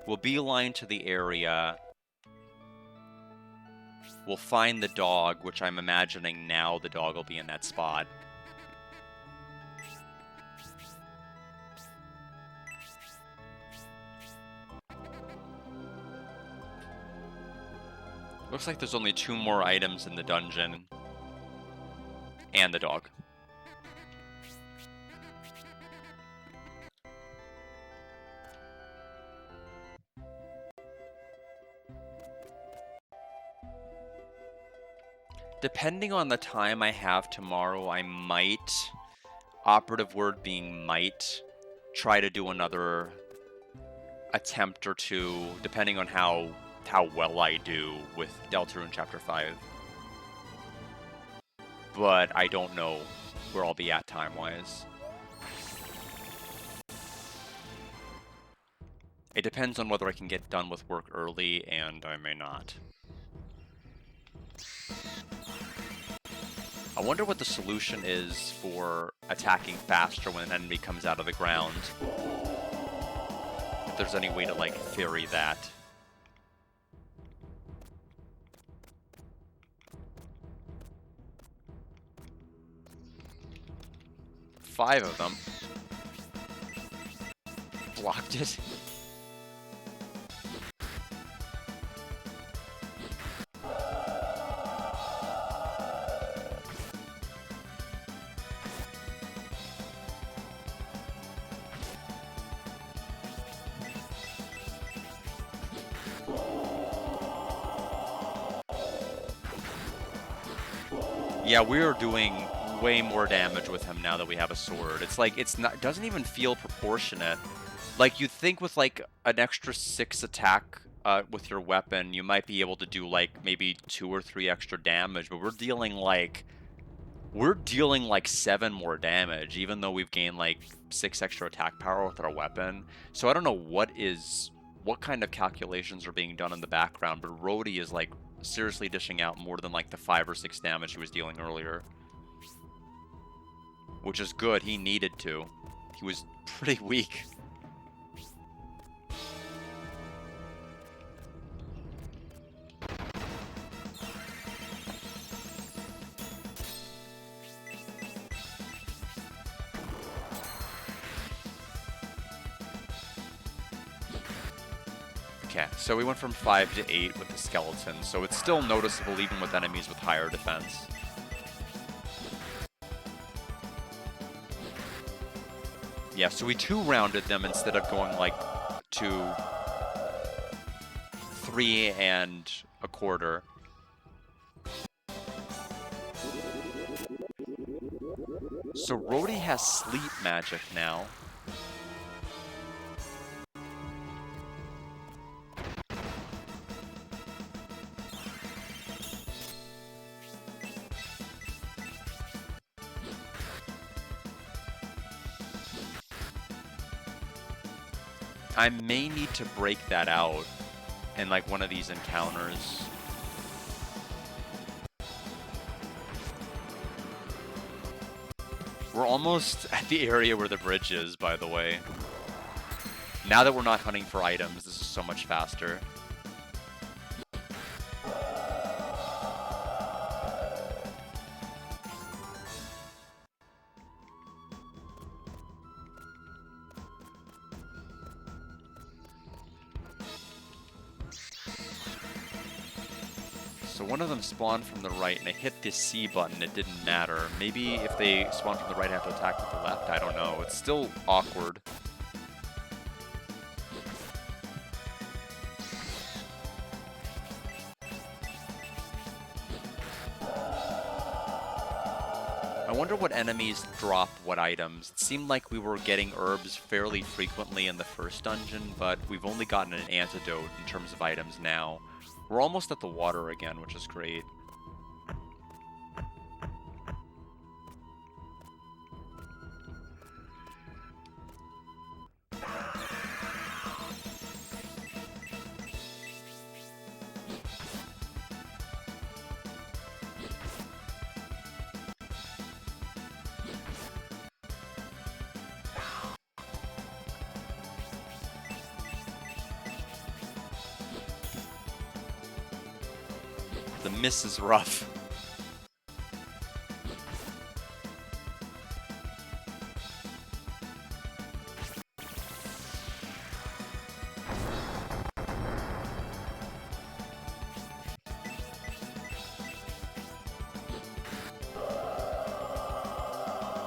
We'll beeline to the area. We'll find the dog, which I'm imagining now the dog will be in that spot. Looks like there's only 2 more items in the dungeon. And the dog. Depending on the time I have tomorrow, I might, operative word being might, try to do another attempt or two, depending on how well I do with Deltarune Chapter 5. But I don't know where I'll be at time-wise. It depends on whether I can get done with work early, and I may not. I wonder what the solution is for attacking faster when an enemy comes out of the ground. If there's any way to, like, theory that. Five of them. Blocked it. Yeah, we are doing way more damage with him now that we have a sword. It's like, it doesn't even feel proportionate. Like, you'd think with, like, an extra 6 attack with your weapon, you might be able to do, like, maybe 2 or 3 extra damage, but we're dealing, like, 7 more damage, even though we've gained, like, 6 extra attack power with our weapon. So I don't know what kind of calculations are being done in the background, but Rhodey is, like, seriously dishing out more than, like, the 5 or 6 damage he was dealing earlier. Which is good, he needed to. He was pretty weak. Okay, so we went from 5 to 8 with the skeleton, so it's still noticeable even with enemies with higher defense. Yeah, so we 2-rounded them instead of going like to 3 1/4. So Rhodey has sleep magic now. I may need to break that out in like one of these encounters. We're almost at the area where the bridge is, by the way. Now that we're not hunting for items, this is so much faster. So one of them spawned from the right, and I hit the C button, it didn't matter. Maybe if they spawn from the right, I have to attack with the left, I don't know. It's still awkward. I wonder what enemies drop what items. It seemed like we were getting herbs fairly frequently in the first dungeon, but we've only gotten an antidote in terms of items now. We're almost at the water again, which is great. The miss is rough.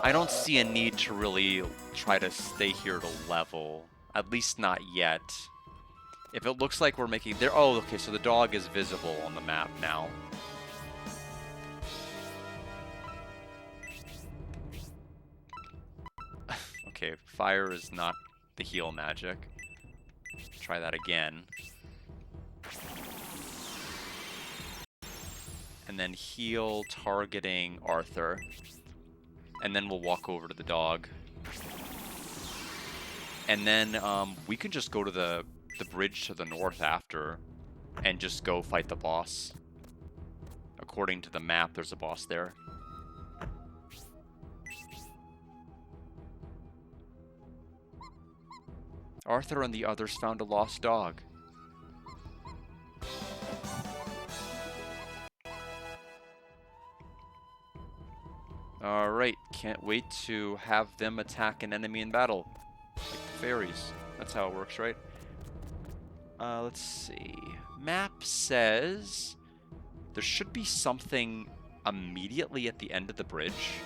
I don't see a need to really try to stay here to level. At least not yet. If it looks like we're making there, oh, okay, so the dog is visible on the map now. Fire is not the heal magic. Try that again. And then heal targeting Arthur. And then we'll walk over to the dog. And then we can just go to the bridge to the north after and just go fight the boss. According to the map, there's a boss there. Arthur and the others found a lost dog. Alright, can't wait to have them attack an enemy in battle. Like the fairies. That's how it works, right? Let's see. Map says there should be something immediately at the end of the bridge.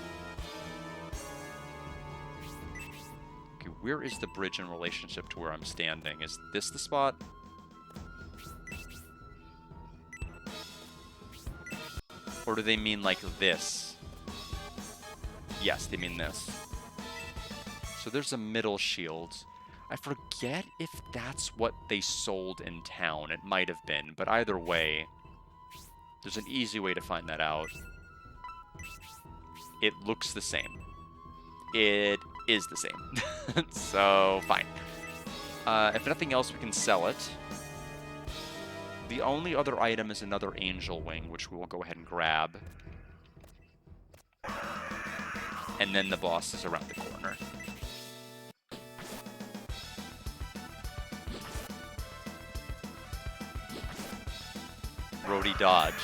Okay, where is the bridge in relationship to where I'm standing? Is this the spot? Or do they mean like this? Yes, they mean this. So there's a middle shield. I forget if that's what they sold in town. It might have been, but either way, there's an easy way to find that out. It looks the same. It is the same. So, fine. If nothing else, we can sell it. The only other item is another angel wing, which we will go ahead and grab. And then the boss is around the corner. Brody dodged.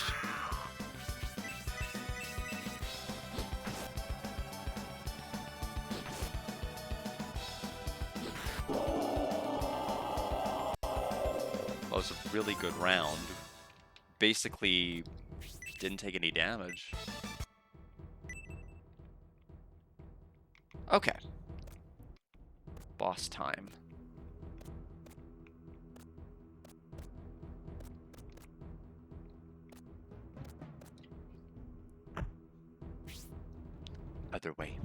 That was a really good round. Basically, didn't take any damage. Okay. Boss time. Other way.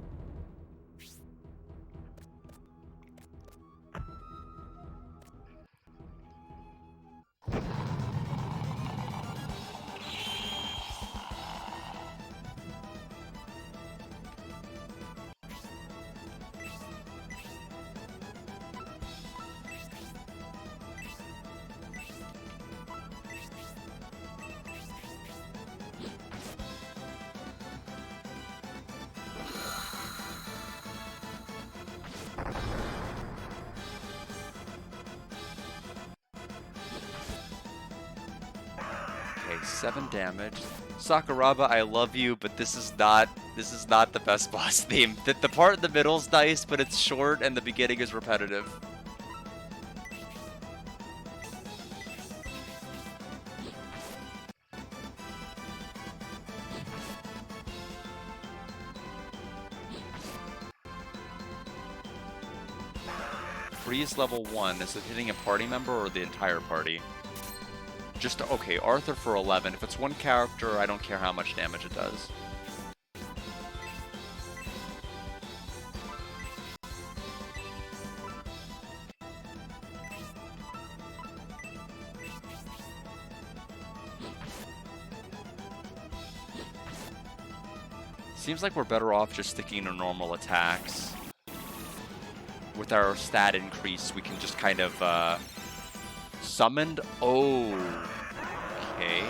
Okay, 7 damage. Sakuraba, I love you, but this is not the best boss theme. The part in the middle is nice, but it's short and the beginning is repetitive. Freeze level 1. Is it hitting a party member or the entire party? Just, okay, Arthur for 11. If it's one character, I don't care how much damage it does. Seems like we're better off just sticking to normal attacks. With our stat increase, we can just kind of, summoned? Oh, okay.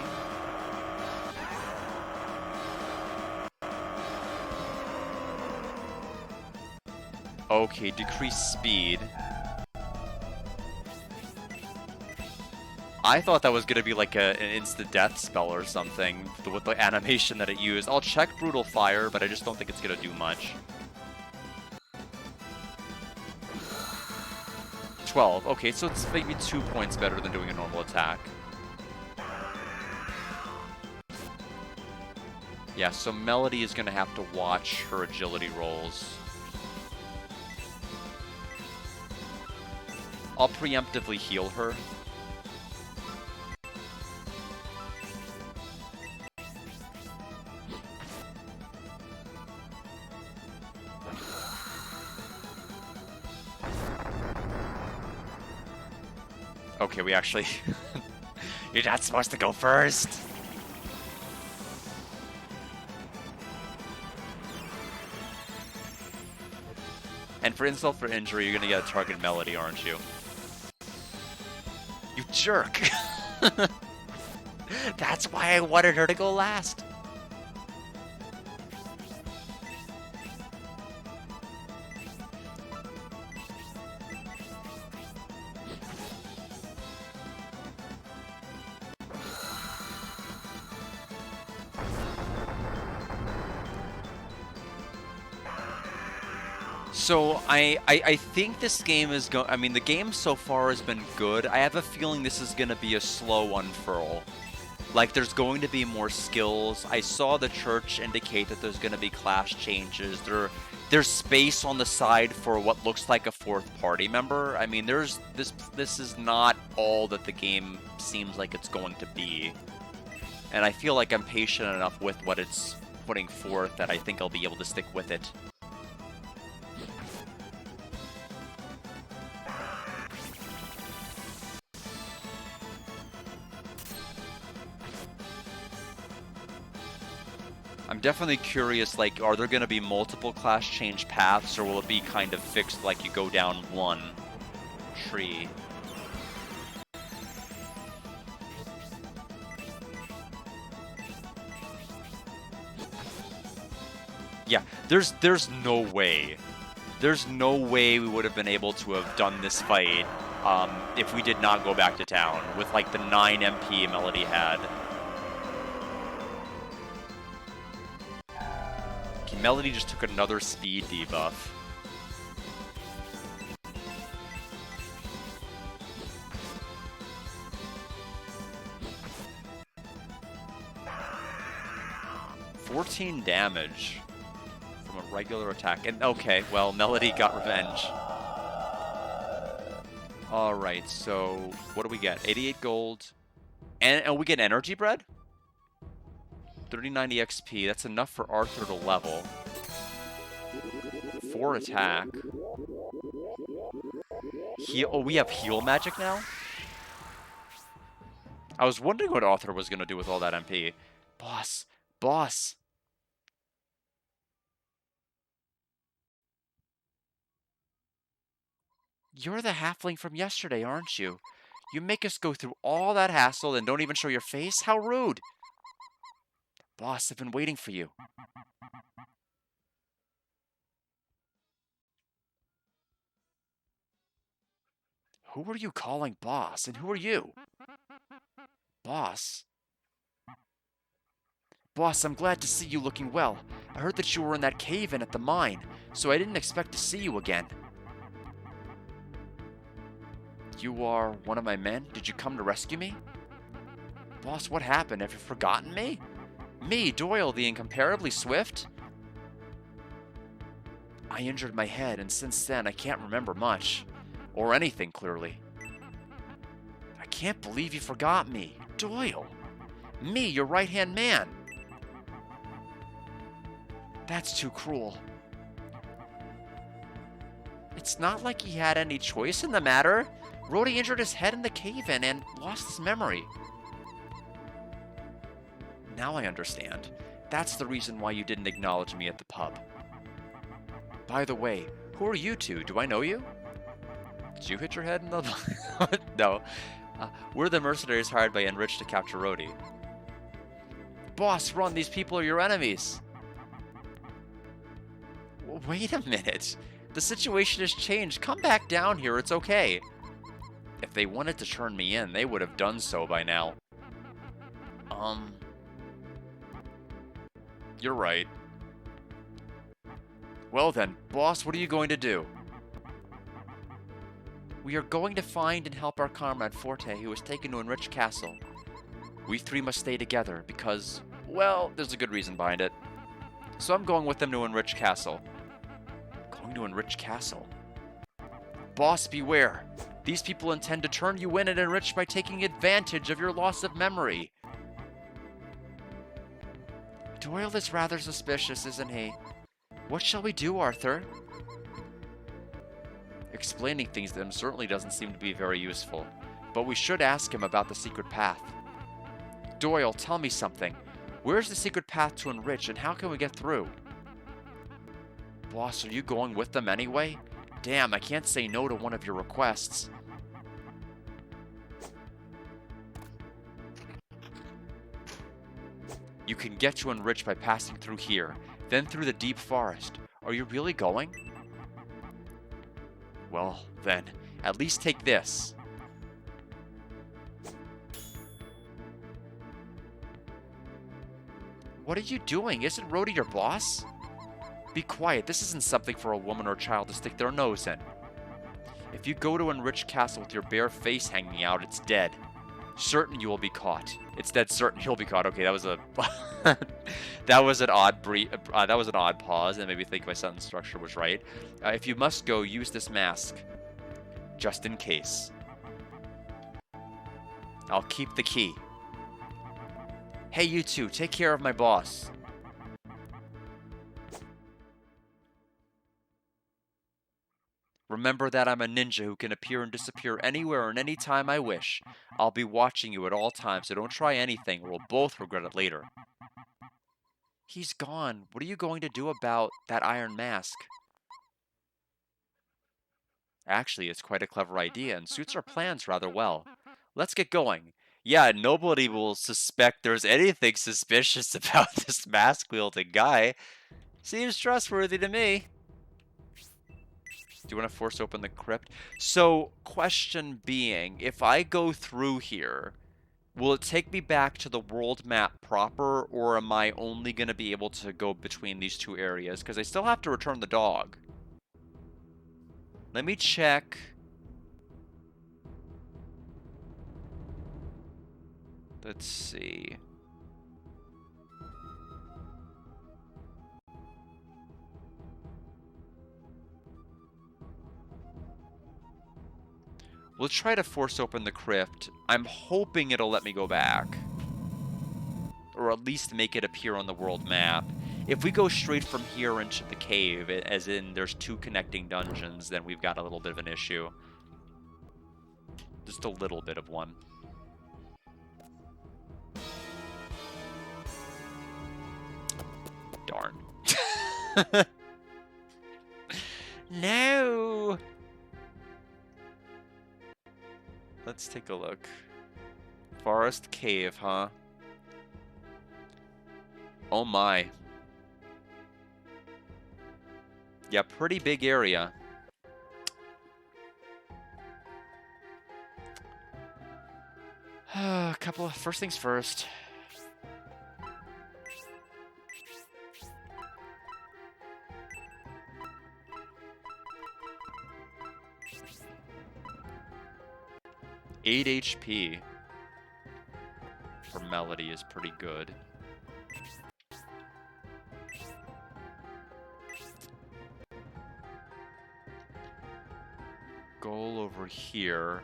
Okay, decrease speed. I thought that was going to be like an instant death spell or something with the animation that it used. I'll check Brutal Fire, but I just don't think it's going to do much. 12. Okay, so it's maybe 2 points better than doing a normal attack. Yeah, so Melody is going to have to watch her agility rolls. I'll preemptively heal her. Okay, we actually... You're not supposed to go first! And for insult for injury, you're gonna get a target Melody, aren't you? You jerk! That's why I wanted her to go last! So I think this game is I mean, the game so far has been good. I have a feeling this is going to be a slow unfurl. Like, there's going to be more skills. I saw the church indicate that there's going to be class changes. There's space on the side for what looks like a fourth party member. I mean, this is not all that the game seems like it's going to be. And I feel like I'm patient enough with what it's putting forth that I think I'll be able to stick with it. I'm definitely curious, like, are there going to be multiple class change paths, or will it be kind of fixed like you go down one tree? Yeah, there's no way. There's no way we would have been able to have done this fight if we did not go back to town with, like, the 9 MP Melody had. Melody just took another speed debuff. $14 damage from a regular attack. And okay, well, Melody got revenge. Alright, so what do we get? 88 gold. And we get energy bread? 3090 XP, that's enough for Arthur to level. 4 attack. Heal, oh, we have heal magic now? I was wondering what Arthur was going to do with all that MP. Boss, boss. You're the halfling from yesterday, aren't you? You make us go through all that hassle and don't even show your face? How rude. Boss, I've been waiting for you. Who are you calling boss, and who are you? Boss? Boss, I'm glad to see you looking well. I heard that you were in that cave-in at the mine, so I didn't expect to see you again. You are one of my men? Did you come to rescue me? Boss, what happened? Have you forgotten me? Me, Doyle, the incomparably swift? I injured my head, and since then I can't remember much. Or anything, clearly. I can't believe you forgot me. Doyle! Me, your right-hand man! That's too cruel. It's not like he had any choice in the matter. Rhodey injured his head in the cave-in and lost his memory. Now I understand. That's the reason why you didn't acknowledge me at the pub. By the way, who are you two? Do I know you? Did you hit your head in the... No. We're the mercenaries hired by Enrich to capture Rhodey. Boss, run! These people are your enemies! Wait a minute. The situation has changed. Come back down here. It's okay. If they wanted to turn me in, they would have done so by now. You're right. Well then, boss, what are you going to do? We are going to find and help our comrade Forte, who was taken to Enrich Castle. We three must stay together because, well, there's a good reason behind it. So I'm going with them to Enrich Castle. Going to Enrich Castle? Boss, beware. These people intend to turn you in and enrich by taking advantage of your loss of memory. Doyle is rather suspicious, isn't he? What shall we do, Arthur? Explaining things to them certainly doesn't seem to be very useful. But we should ask him about the secret path. Doyle, tell me something. Where's the secret path to Enrich, and how can we get through? Boss, are you going with them anyway? Damn, I can't say no to one of your requests. You can get to Enrich by passing through here, then through the deep forest. Are you really going? Well, then, at least take this. What are you doing? Isn't Rhodey your boss? Be quiet. This isn't something for a woman or child to stick their nose in. If you go to Enrich Castle with your bare face hanging out, it's dead. Certain you will be caught. It's dead certain you'll be caught. Okay, that was a that was an odd pause, and made me think my sentence structure was right. If you must go, use this mask, just in case. I'll keep the key. Hey, you two, take care of my boss. Remember that I'm a ninja who can appear and disappear anywhere and anytime I wish. I'll be watching you at all times, so don't try anything or we'll both regret it later. He's gone. What are you going to do about that iron mask? Actually, it's quite a clever idea and suits our plans rather well. Let's get going. Yeah, nobody will suspect there's anything suspicious about this mask-wielding guy. Seems trustworthy to me. Do you want to force open the crypt? So, question being, if I go through here, will it take me back to the world map proper, or am I only going to be able to go between these two areas? Because I still have to return the dog. Let me check. Let's see. Let's try to force open the crypt. I'm hoping it'll let me go back. Or at least make it appear on the world map. If we go straight from here into the cave, as in there's two connecting dungeons, then we've got a little bit of an issue. Just a little bit of one. Darn. No! Let's take a look. Forest cave, huh? Oh my. Yeah, pretty big area. A couple of first things first. HP for Melody is pretty good. Goal over here.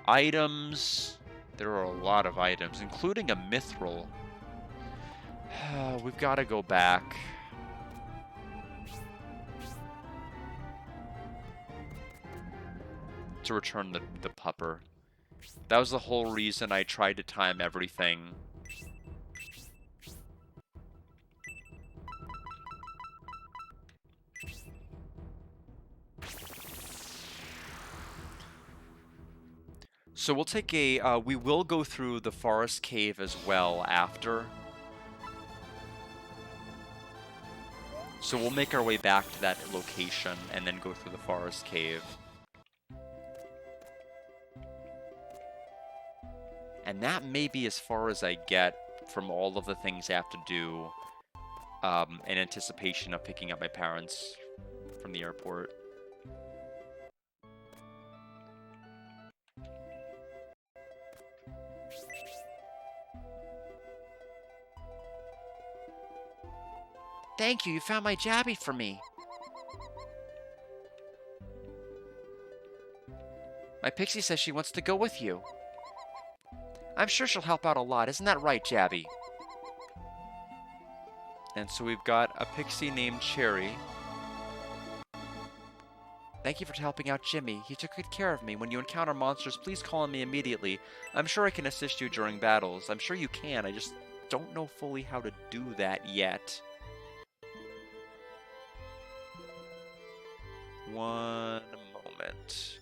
Items. There are a lot of items, including a mithril. We've got to go back. To return the pupper. That was the whole reason I tried to time everything. So we'll take a, we will go through the forest cave as well after. So we'll make our way back to that location and then go through the forest cave. And that may be as far as I get from all of the things I have to do in anticipation of picking up my parents from the airport. Thank you, you found my Jabby for me. My Pixie says she wants to go with you. I'm sure she'll help out a lot. Isn't that right, Jabby? And so we've got a Pixie named Cherry. Thank you for helping out Jimmy. He took good care of me. When you encounter monsters, please call on me immediately. I'm sure I can assist you during battles. I'm sure you can. I just don't know fully how to do that yet. One moment.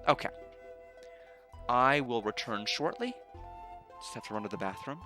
Okay. I will return shortly. Just have to run to the bathroom.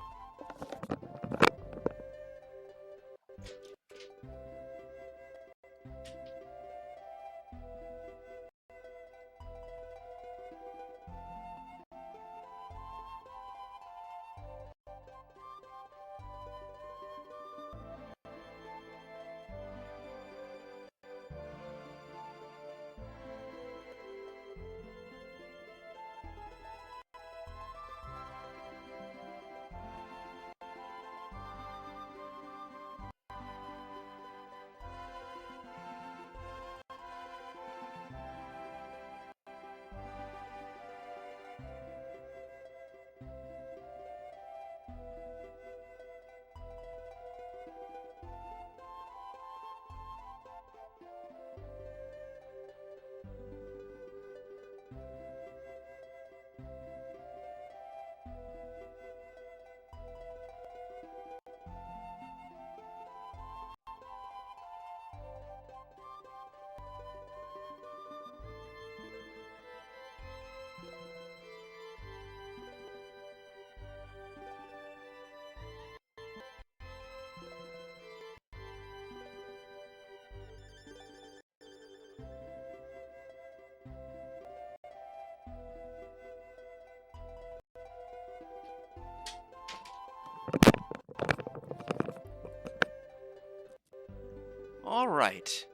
All right.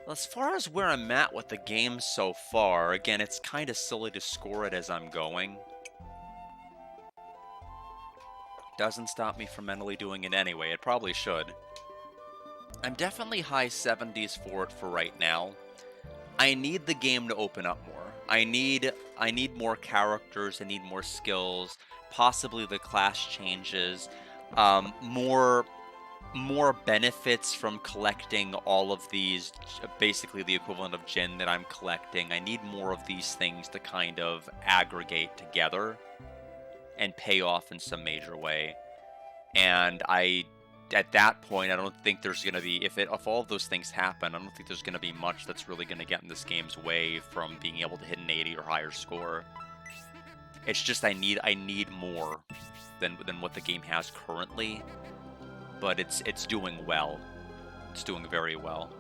As far as where I'm at with the game so far, again, it's kind of silly to score it as I'm going. Doesn't stop me from mentally doing it anyway. It probably should. I'm definitely high 70s for it for right now. I need the game to open up more. I need more characters. I need more skills. Possibly the class changes. More benefits from collecting all of these, basically the equivalent of Jin that I'm collecting. I need more of these things to kind of aggregate together and pay off in some major way. And at that point, I don't think there's going to be, if all of those things happen, I don't think there's going to be much that's really going to get in this game's way from being able to hit an 80 or higher score. It's just I need more than what the game has currently. But it's doing well. It's doing very well.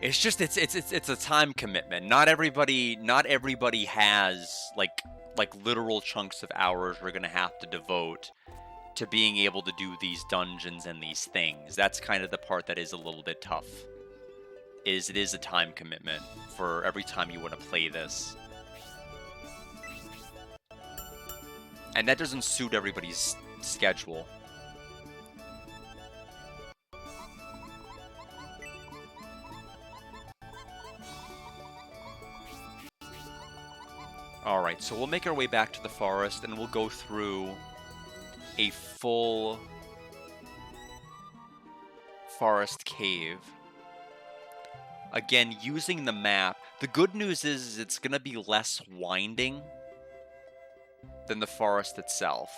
It's just it's a time commitment. Not everybody has like literal chunks of hours we're gonna have to devote to being able to do these dungeons and these things. That's kind of the part that is a little bit tough. It is a time commitment for every time you want to play this. And that doesn't suit everybody's schedule. Alright, so we'll make our way back to the forest and we'll go through a full forest cave. Again, using the map. The good news is it's going to be less winding than the forest itself.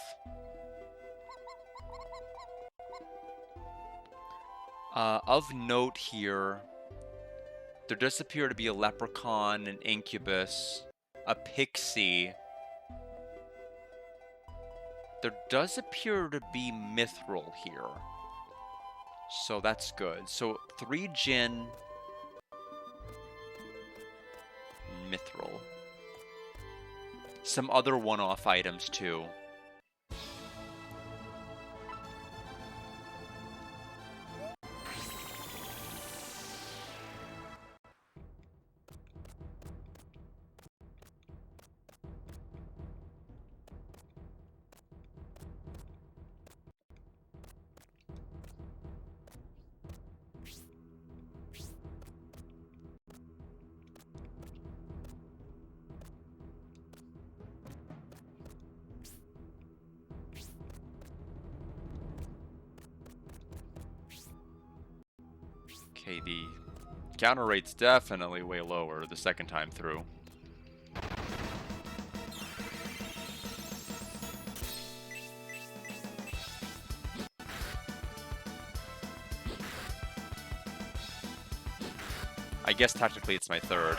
Of note here, there does appear to be a leprechaun, an incubus, a pixie. There does appear to be mithril here. So that's good. So 3 Jin, mithril. Some other one-off items too. Okay, the counter rate's definitely way lower the second time through. I guess technically it's my third.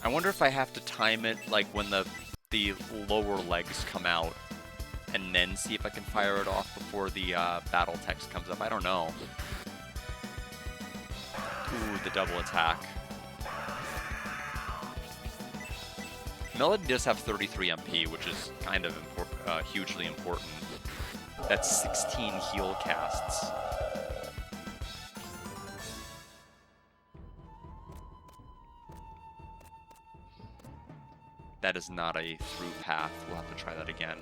I wonder if I have to time it like when the lower legs come out, and then see if I can fire it off before the battle text comes up. I don't know. Ooh, the double attack. Melody does have 33 MP, which is kind of hugely important. That's 16 heal casts. That is not a through path. We'll have to try that again.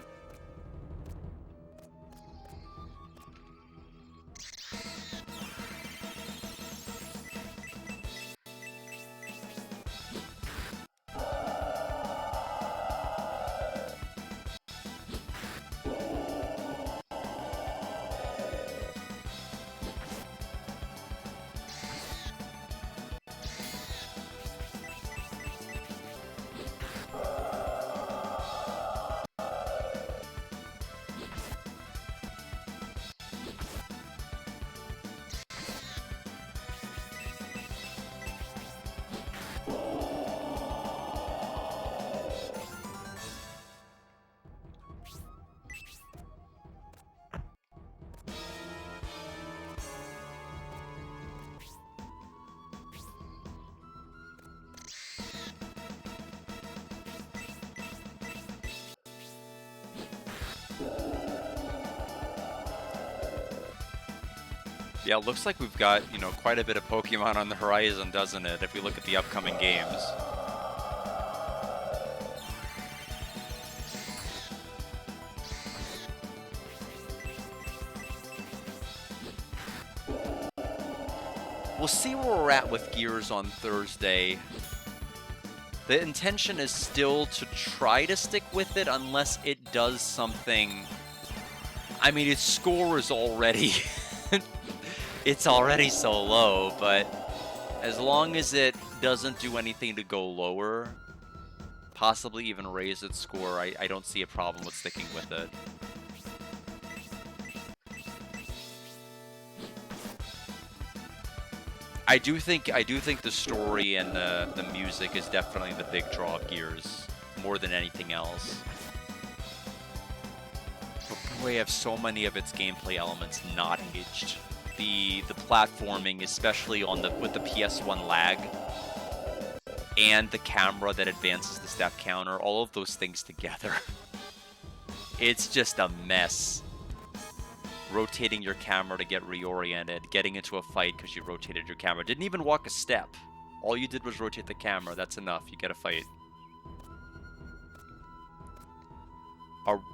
Yeah, it looks like we've got, you know, quite a bit of Pokemon on the horizon, doesn't it, if we look at the upcoming games. We'll see where we're at with Gears on Thursday. The intention is still to try to stick with it unless it does something. I mean, its score is already... it's already so low, but as long as it doesn't do anything to go lower, possibly even raise its score, I don't see a problem with sticking with it. I do think the story and the music is definitely the big draw of Gears, more than anything else. But boy, we have so many of its gameplay elements not aged. The platforming, especially on with the PS1 lag, and the camera that advances the step counter, all of those things together. It's just a mess. Rotating your camera to get reoriented, getting into a fight because you rotated your camera. Didn't even walk a step. All you did was rotate the camera. That's enough. You get a fight.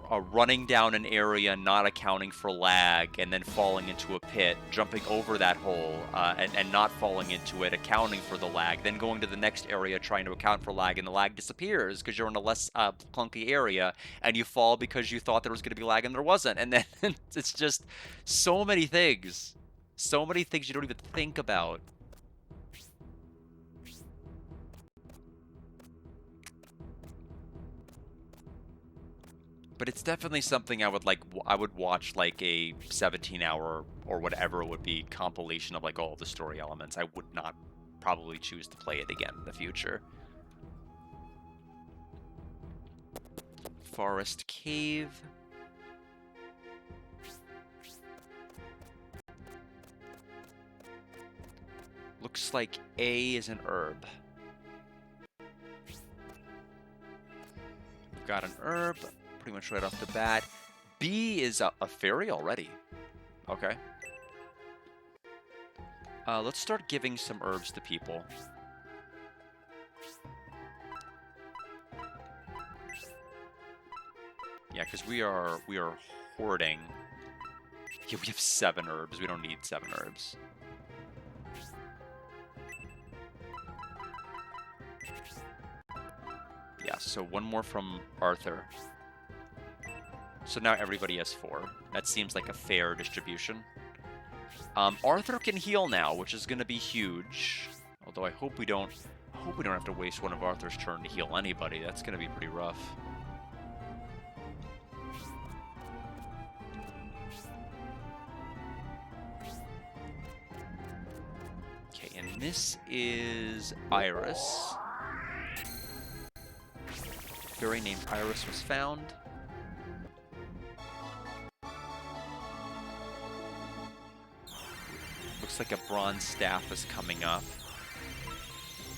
A running down an area, not accounting for lag, and then falling into a pit, jumping over that hole, and not falling into it, accounting for the lag, then going to the next area trying to account for lag, and the lag disappears because you're in a less clunky area, and you fall because you thought there was going to be lag and there wasn't. And then it's just so many things. So many things you don't even think about. But it's definitely something I would watch like a 17-hour or whatever it would be compilation of like all the story elements. I would not probably choose to play it again in the future. Forest Cave. Looks like A is an herb. We've got an herb. Pretty much right off the bat. B is a fairy already. Okay. Let's start giving some herbs to people. Yeah, because we are teleporting. Yeah, we have 7 herbs. We don't need 7 herbs. Yeah, so 1 more from Arthur. So now everybody has 4. That seems like a fair distribution. Arthur can heal now, which is going to be huge. Although I hope we don't have to waste one of Arthur's turn to heal anybody. That's going to be pretty rough. Okay, and this is Iris. Fairy named Iris was found. Looks like a bronze staff is coming up.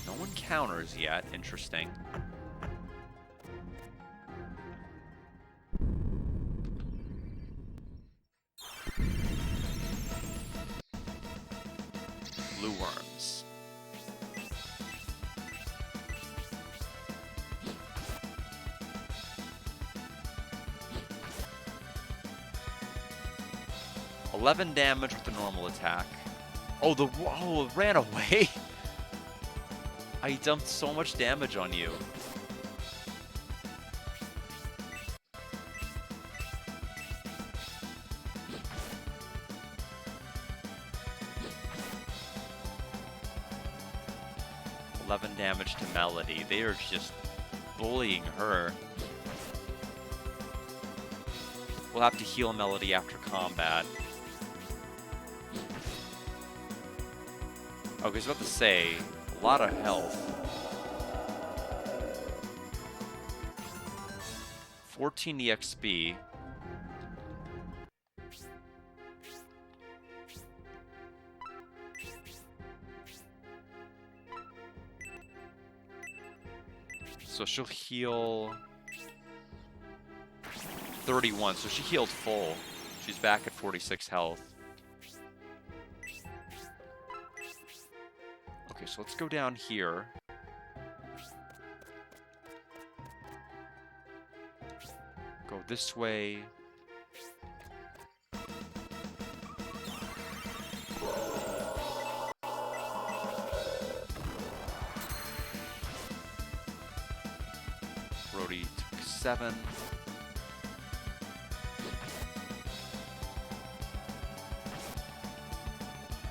No encounters yet. Interesting. Blue worms. $11 damage with the normal attack. Oh, it ran away. I dumped so much damage on you. $11 damage to Melody. They are just bullying her. We'll have to heal Melody after combat. Okay, I was about to say, a lot of health. 14 EXP. So she'll heal 31, so she healed full. She's back at 46 health. Okay, so let's go down here. Go this way. Brody took 7.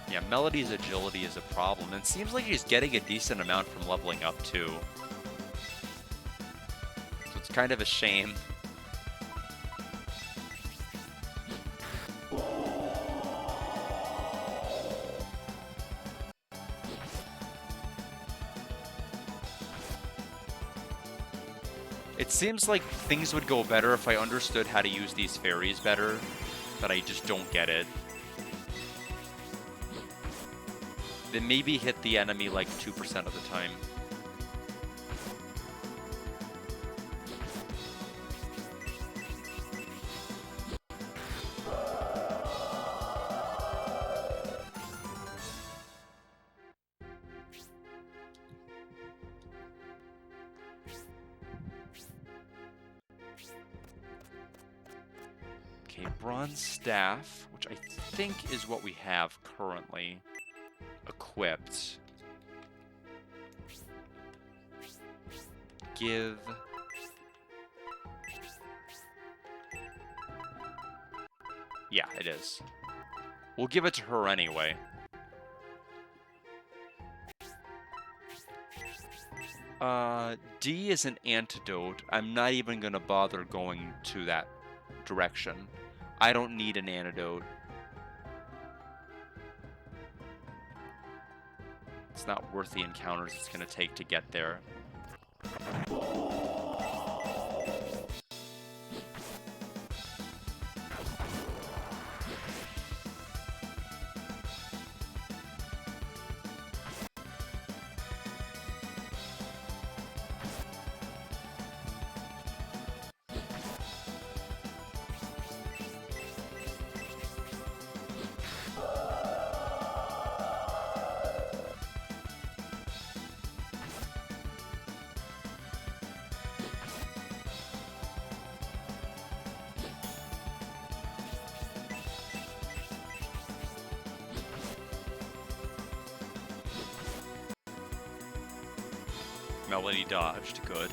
Yeah, Melody's agility is a problem, and it seems like he's getting a decent amount from leveling up too. So it's kind of a shame. It seems like things would go better if I understood how to use these fairies better, but I just don't get it. They maybe hit the enemy like 2% of the time. Okay, bronze staff, which I think is what we have currently equipped. Give yeah, it is. We'll give it to her anyway. D is an antidote. I'm not even gonna bother going to that direction. I don't need an antidote. It's not worth the encounters it's going to take to get there. Melody dodged. Good.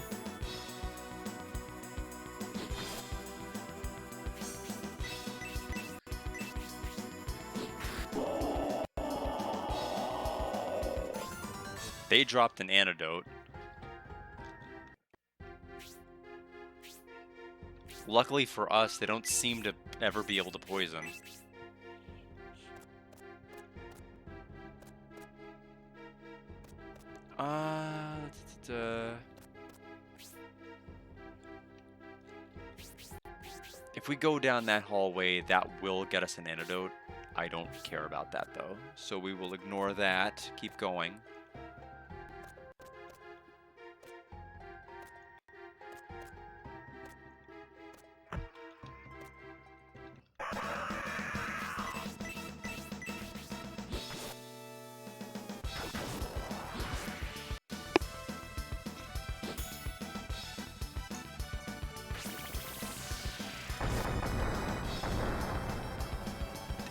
They dropped an antidote. Luckily for us, they don't seem to ever be able to poison. If we go down that hallway, that will get us an antidote. I don't care about that, though. So we will ignore that. Keep going.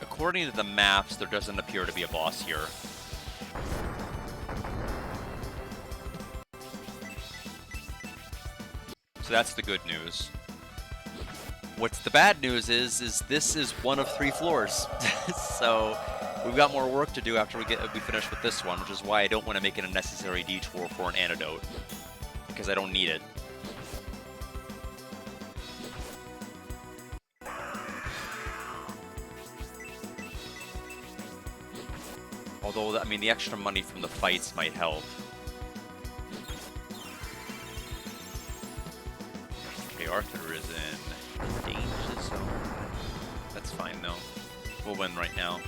According to the maps, there doesn't appear to be a boss here. So that's the good news. What's the bad news is this is one of 3 floors. So we've got more work to do after we finish with this one, which is why I don't want to make it a necessary detour for an antidote, because I don't need it. Although, I mean, the extra money from the fights might help. Okay, Arthur is in danger zone. That's fine, though. We'll win right now.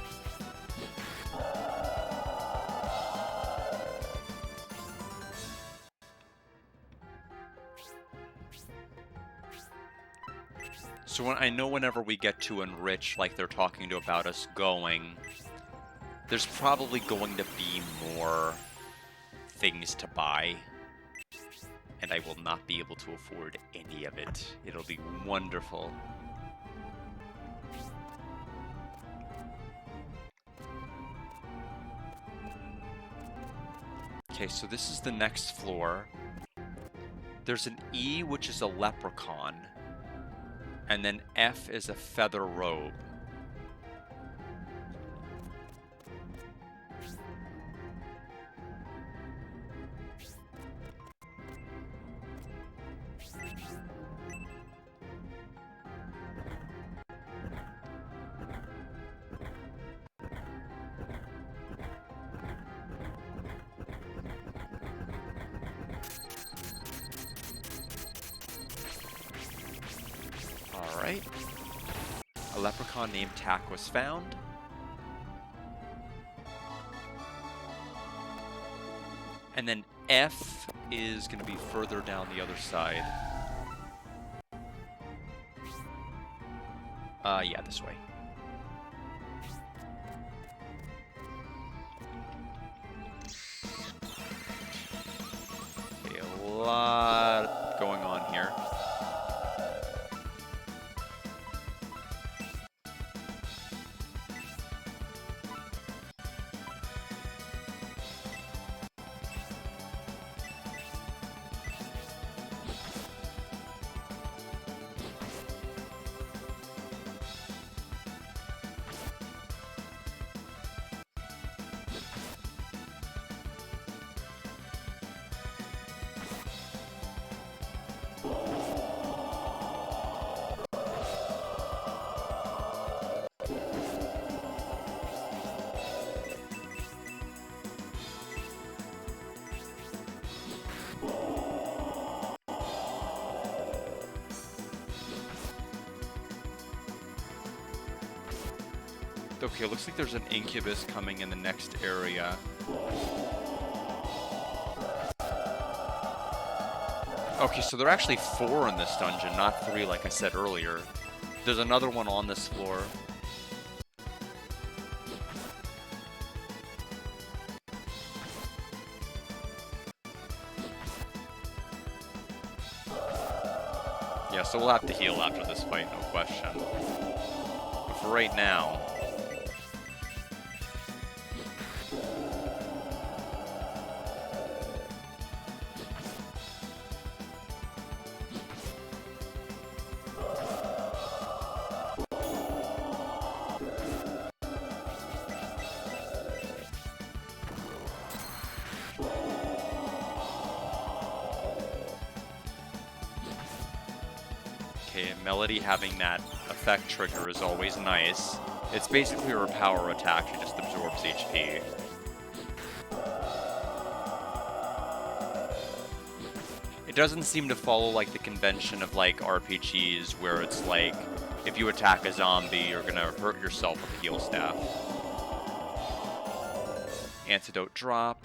So I know whenever we get to Enrich, like they're talking about us going, there's probably going to be more things to buy, and I will not be able to afford any of it. It'll be wonderful. Okay, so this is the next floor. There's an E, which is a leprechaun, and then F is a feather robe. Alright. A leprechaun named Tack was found. And then F is going to be further down the other side. Yeah, this way. Okay, a lot going on here. Okay, looks like there's an incubus coming in the next area. Okay, so there are actually 4 in this dungeon, not 3 like I said earlier. There's another one on this floor. Yeah, so we'll have to heal after this fight, no question. But for right now... Okay, Melody having that effect trigger is always nice. It's basically her power attack, she just absorbs HP. It doesn't seem to follow like the convention of like RPGs where it's like, if you attack a zombie, you're gonna hurt yourself with a heal staff. Antidote drop.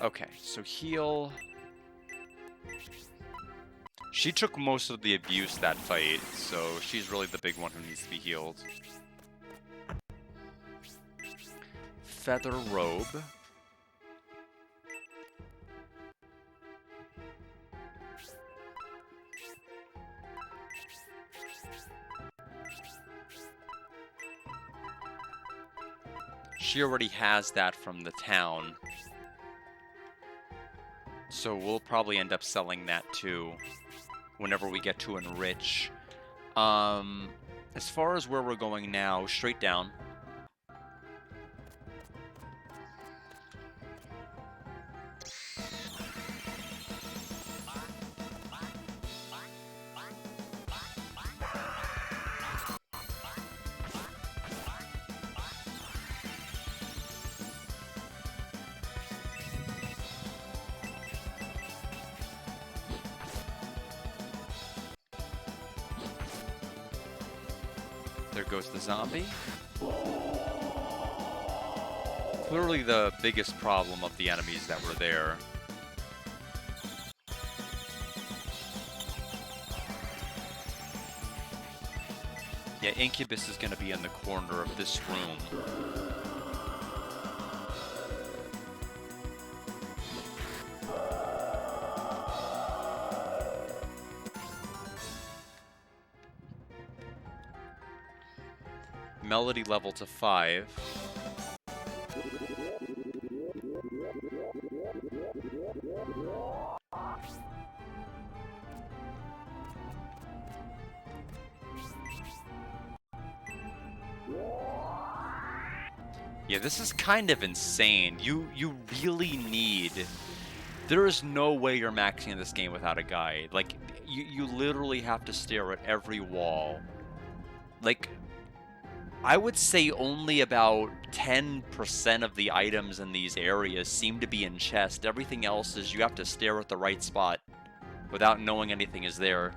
Okay, so heal. She took most of the abuse that fight, so she's really the big one who needs to be healed. Feather robe. She already has that from the town. So we'll probably end up selling that too whenever we get to enrich. As far as where we're going now, straight down. There goes the zombie. Clearly the biggest problem of the enemies that were there. Yeah, Incubus is going to be in the corner of this room. Melody level to 5. Yeah, this is kind of insane. You really need... There is no way you're maxing this game without a guide. Like, you literally have to stare at every wall. Like, I would say only about 10% of the items in these areas seem to be in chest. Everything else is you have to stare at the right spot without knowing anything is there.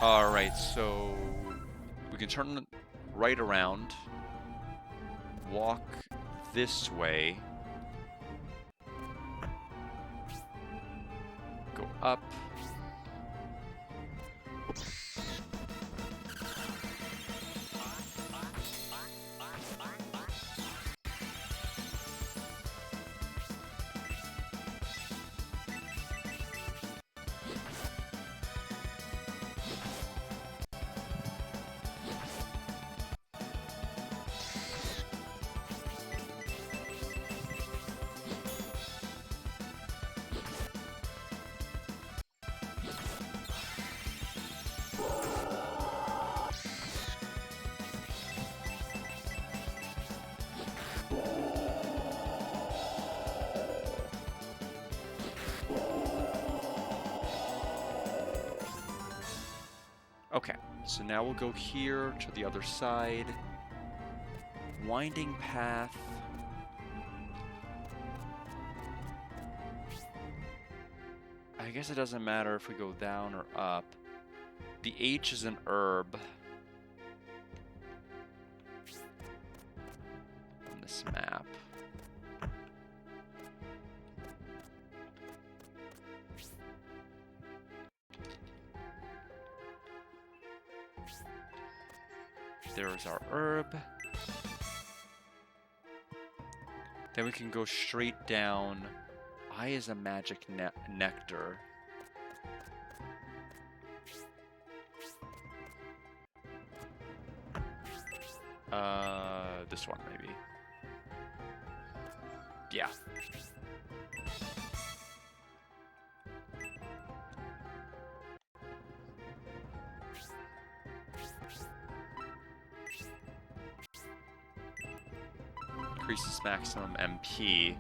Alright, so we can turn right around, walk this way, go up. Okay, so now we'll go here to the other side. Winding path. I guess it doesn't matter if we go down or up. The H is an herb. On this map. There's our herb. Then we can go straight down. I is a magic nectar. This one maybe. Yeah. increases maximum MP.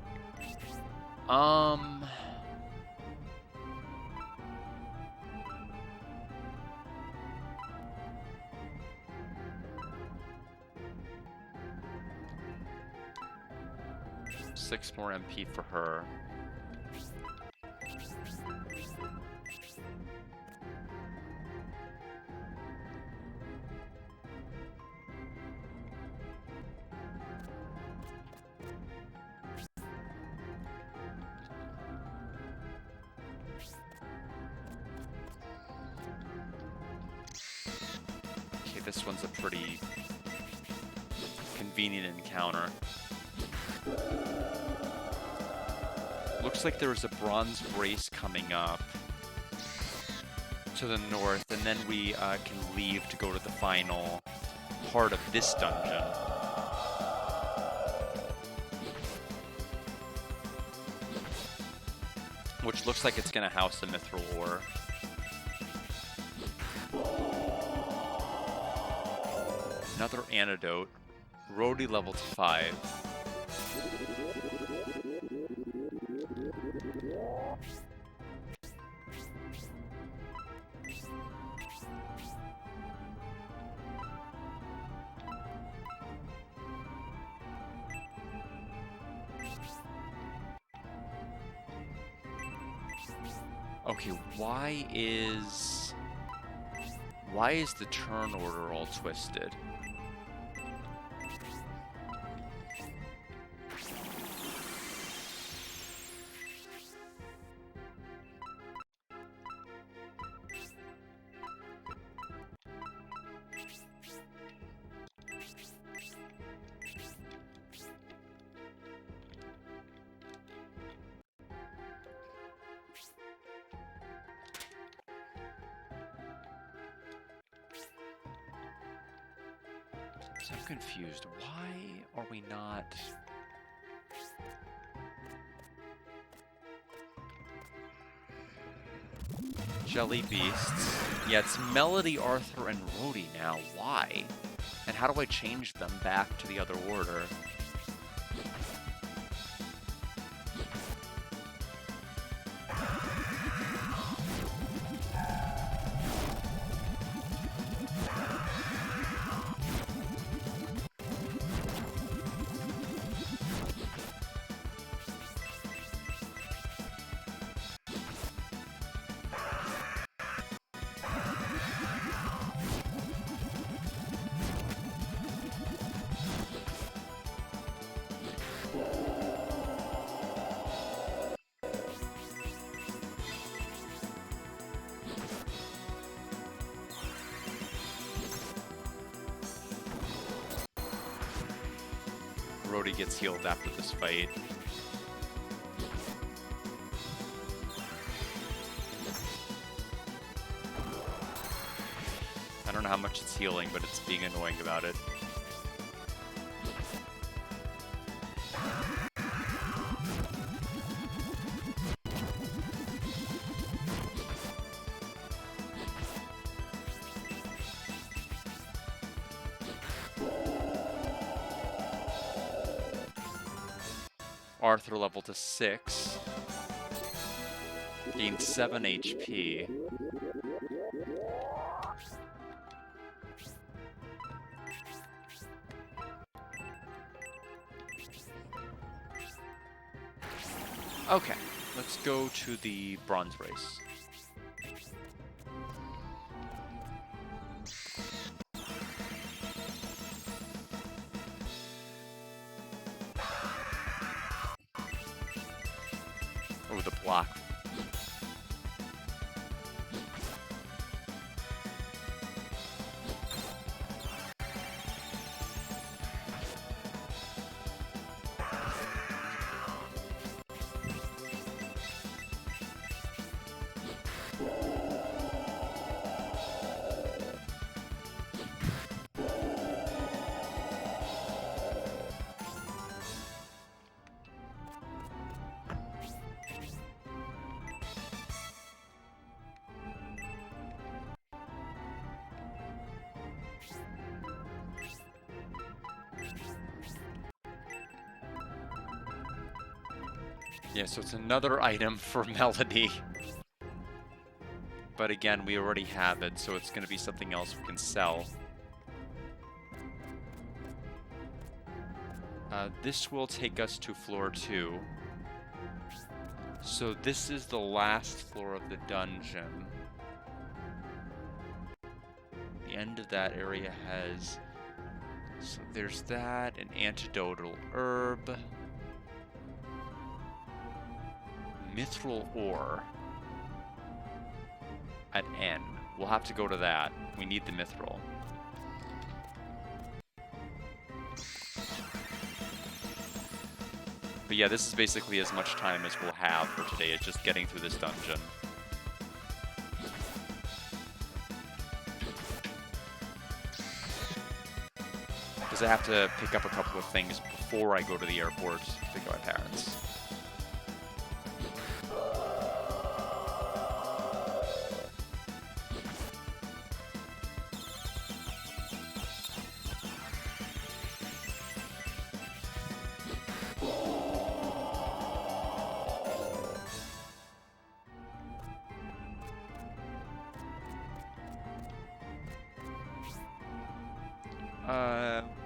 Six more MP for her. Okay, this one's a pretty convenient encounter. Looks like there's a bronze race coming up to the north, and then we can leave to go to the final part of this dungeon. Which looks like it's going to house the Mithril Ore. Another antidote. Rhodey level 5. Okay, why is the turn order all twisted? So I'm confused. Why are we not... Jelly Beasts. Yeah, it's Melody, Arthur, and Rhodey now. Why? And how do I change them back to the other order? Rhodey gets healed after this fight. I don't know how much it's healing, but it's being annoying about it. Arthur level to 6. Gained 7 HP. Okay, let's go to the bronze race. Oh, the block. Yeah, so it's another item for Melody. But again, we already have it, so it's going to be something else we can sell. This will take us to floor 2. So this is the last floor of the dungeon. The end of that area has... So there's that, an antidotal herb. Mithril ore. At N. We'll have to go to that. We need the mithril. But yeah, this is basically as much time as we'll have for today. It's just getting through this dungeon. Because I have to pick up a couple of things before I go to the airport to pick up my parents.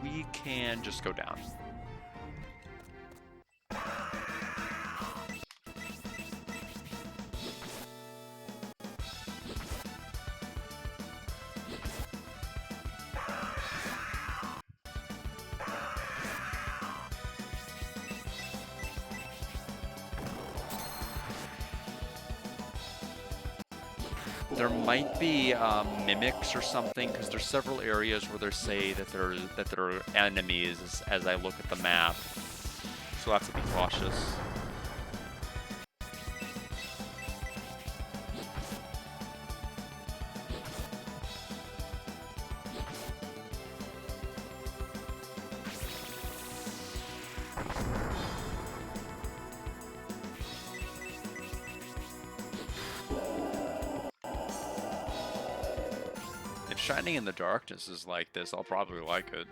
We can just go down. There might be mimics or something, because there's several areas where they say that there are enemies as I look at the map. So we'll have to be cautious. If Shining in the Darkness is like this, I'll probably like it.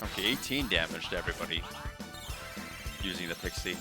Okay, 18 damage to everybody using the Pixie.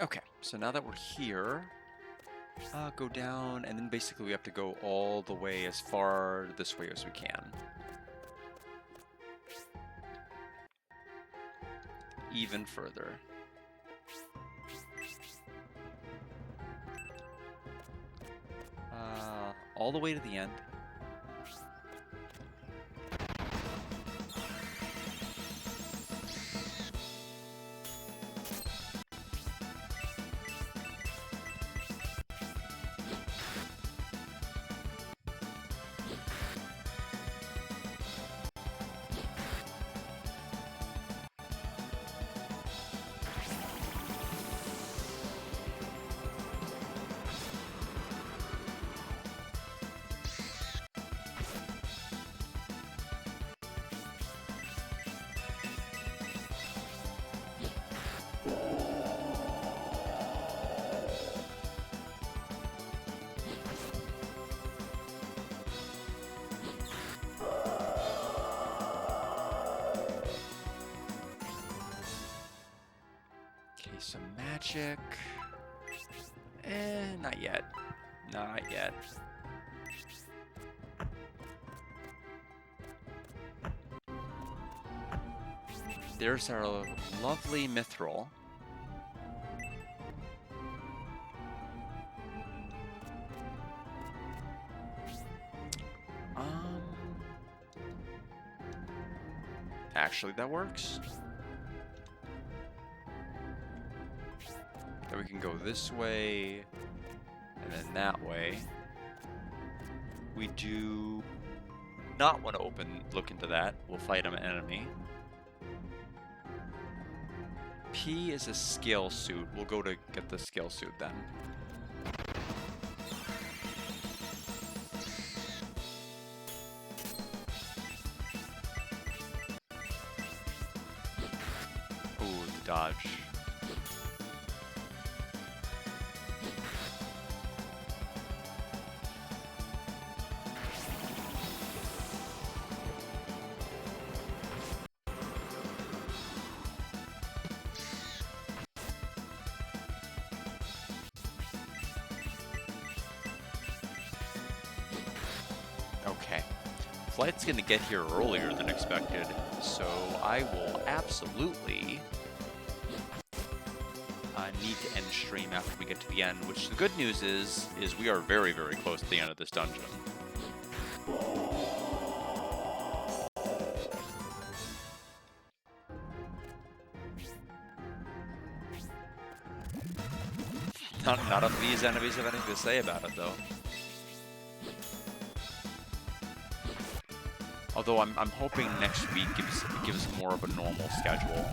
Okay, so now that we're here, go down, and then basically we have to go all the way as far this way as we can. Even further. All the way to the end. Okay, some magic. Not yet. Not yet. There's our lovely mithril. Actually, that works. Then we can go this way, and then that way. We do not want to look into that. We'll fight an enemy. P is a scale suit. We'll go to get the scale suit then. Ooh, the dodge. Okay. Flight's gonna get here earlier than expected, so I will absolutely need to end stream after we get to the end, which the good news is we are very, very close to the end of this dungeon. None of these enemies have anything to say about it, though. Although I'm hoping next week gives more of a normal schedule,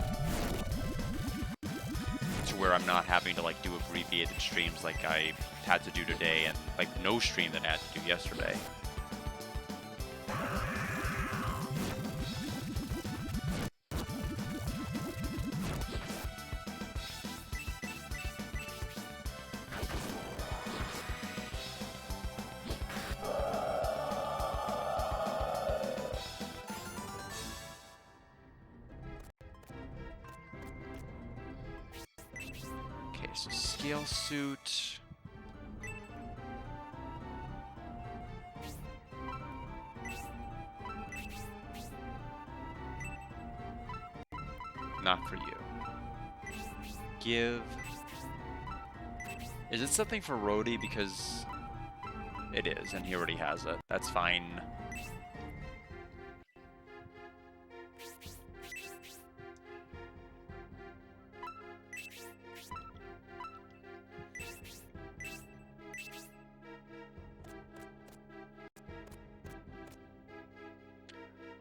to where I'm not having to like do abbreviated streams like I had to do today, and like no stream that I had to do yesterday. Okay, so scale suit. Not for you. Give. Is it something for Rhodey? Because it is, and he already has it. That's fine.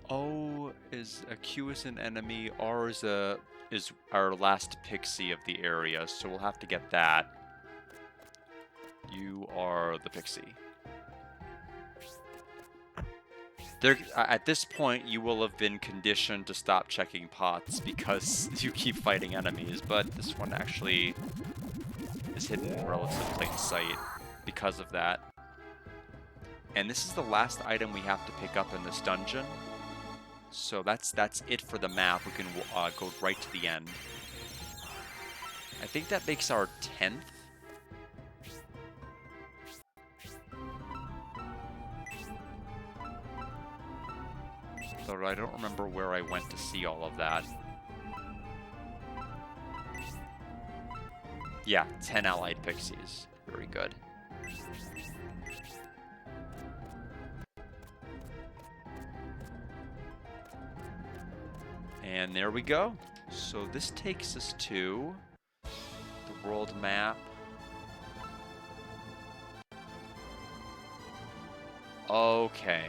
O is a Q is an enemy. R is our last pixie of the area, so we'll have to get that. You are the pixie. At this point, you will have been conditioned to stop checking pots because you keep fighting enemies, but this one actually is hidden in relative plain sight because of that. And this is the last item we have to pick up in this dungeon. So that's it for the map. We can go right to the end. I think that makes our 10th. Though I don't remember where I went to see all of that. Yeah, 10 allied pixies. Very good. And there we go. So this takes us to the world map. Okay.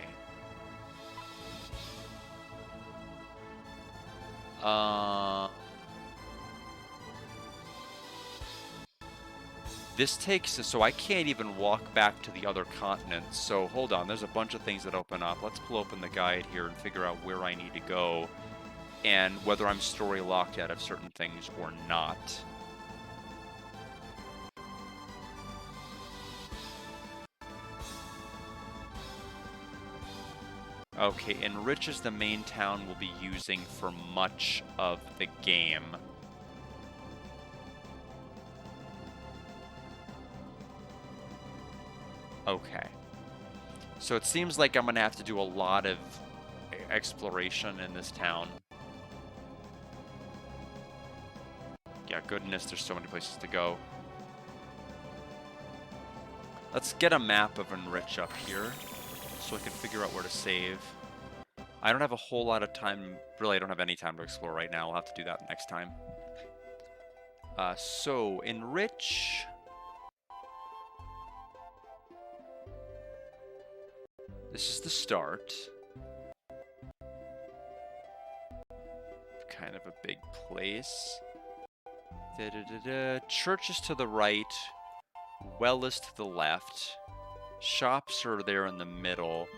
This takes us, so I can't even walk back to the other continents. So hold on, there's a bunch of things that open up. Let's pull open the guide here and figure out where I need to go and whether I'm story locked out of certain things or not. Okay, Enrich is the main town we'll be using for much of the game. Okay. So it seems like I'm going to have to do a lot of exploration in this town. Yeah, goodness, there's so many places to go. Let's get a map of Enrich up here so I can figure out where to save. I don't have a whole lot of time. Really, I don't have any time to explore right now. I'll have to do that next time. So, enrich. This is the start. Kind of a big place. Church is to the right. Well is to the left. Shops are there in the middle.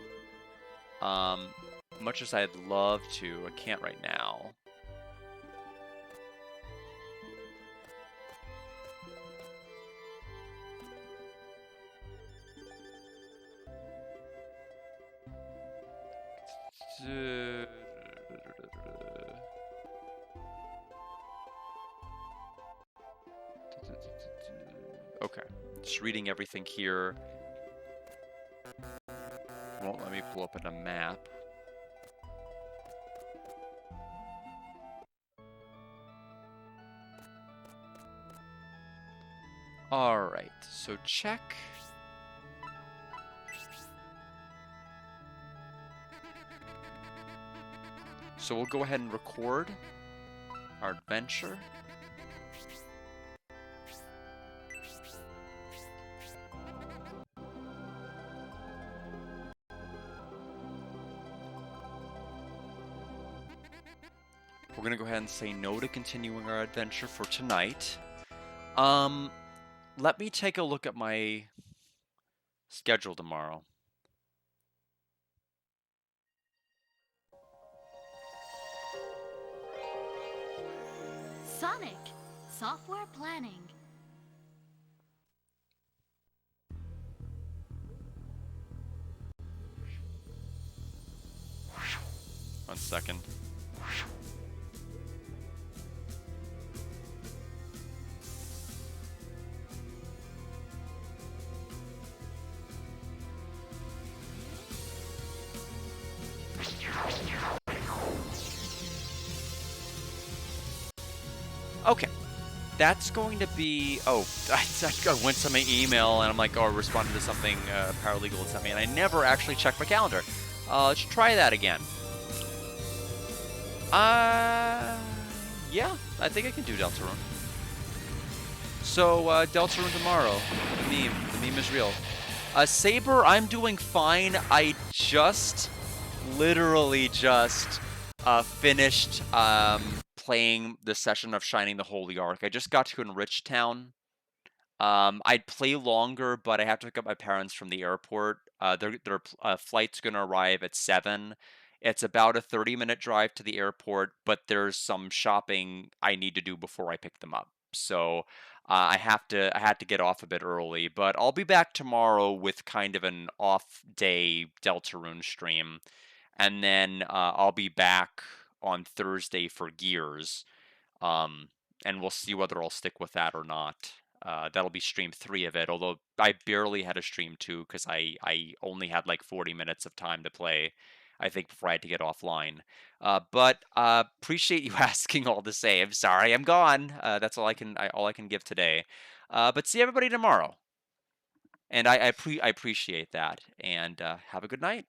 Much as I'd love to, I can't right now. Okay, just reading everything here. Won't let me pull up a map. Alright, so check. So we'll go ahead and record our adventure. We're gonna go ahead and say no to continuing our adventure for tonight. Let me take a look at my schedule tomorrow. Sonic, software planning. One second. Okay, that's going to be. Oh, I went to my email and I'm like, oh, I responded to something paralegal sent me, and I never actually checked my calendar. Let's try that again. Yeah, I think I can do Deltarune. So, Deltarune tomorrow. The meme is real. Saber, I'm doing fine. I literally just finished playing the session of Shining the Holy Ark. I just got to Enrich Town. I'd play longer, but I have to pick up my parents from the airport. Their flight's gonna arrive at 7. It's about a 30-minute drive to the airport, but there's some shopping I need to do before I pick them up. So I had to get off a bit early, but I'll be back tomorrow with kind of an off day Deltarune stream, and then I'll be back on Thursday for Gears, and we'll see whether I'll stick with that or not. That'll be stream 3 of it, although I barely had a stream 2 because I only had like 40 minutes of time to play, I think, before I had to get offline. But appreciate you asking all the same. Sorry, I'm gone. That's all I can give today. But see everybody tomorrow, and I appreciate that. And have a good night.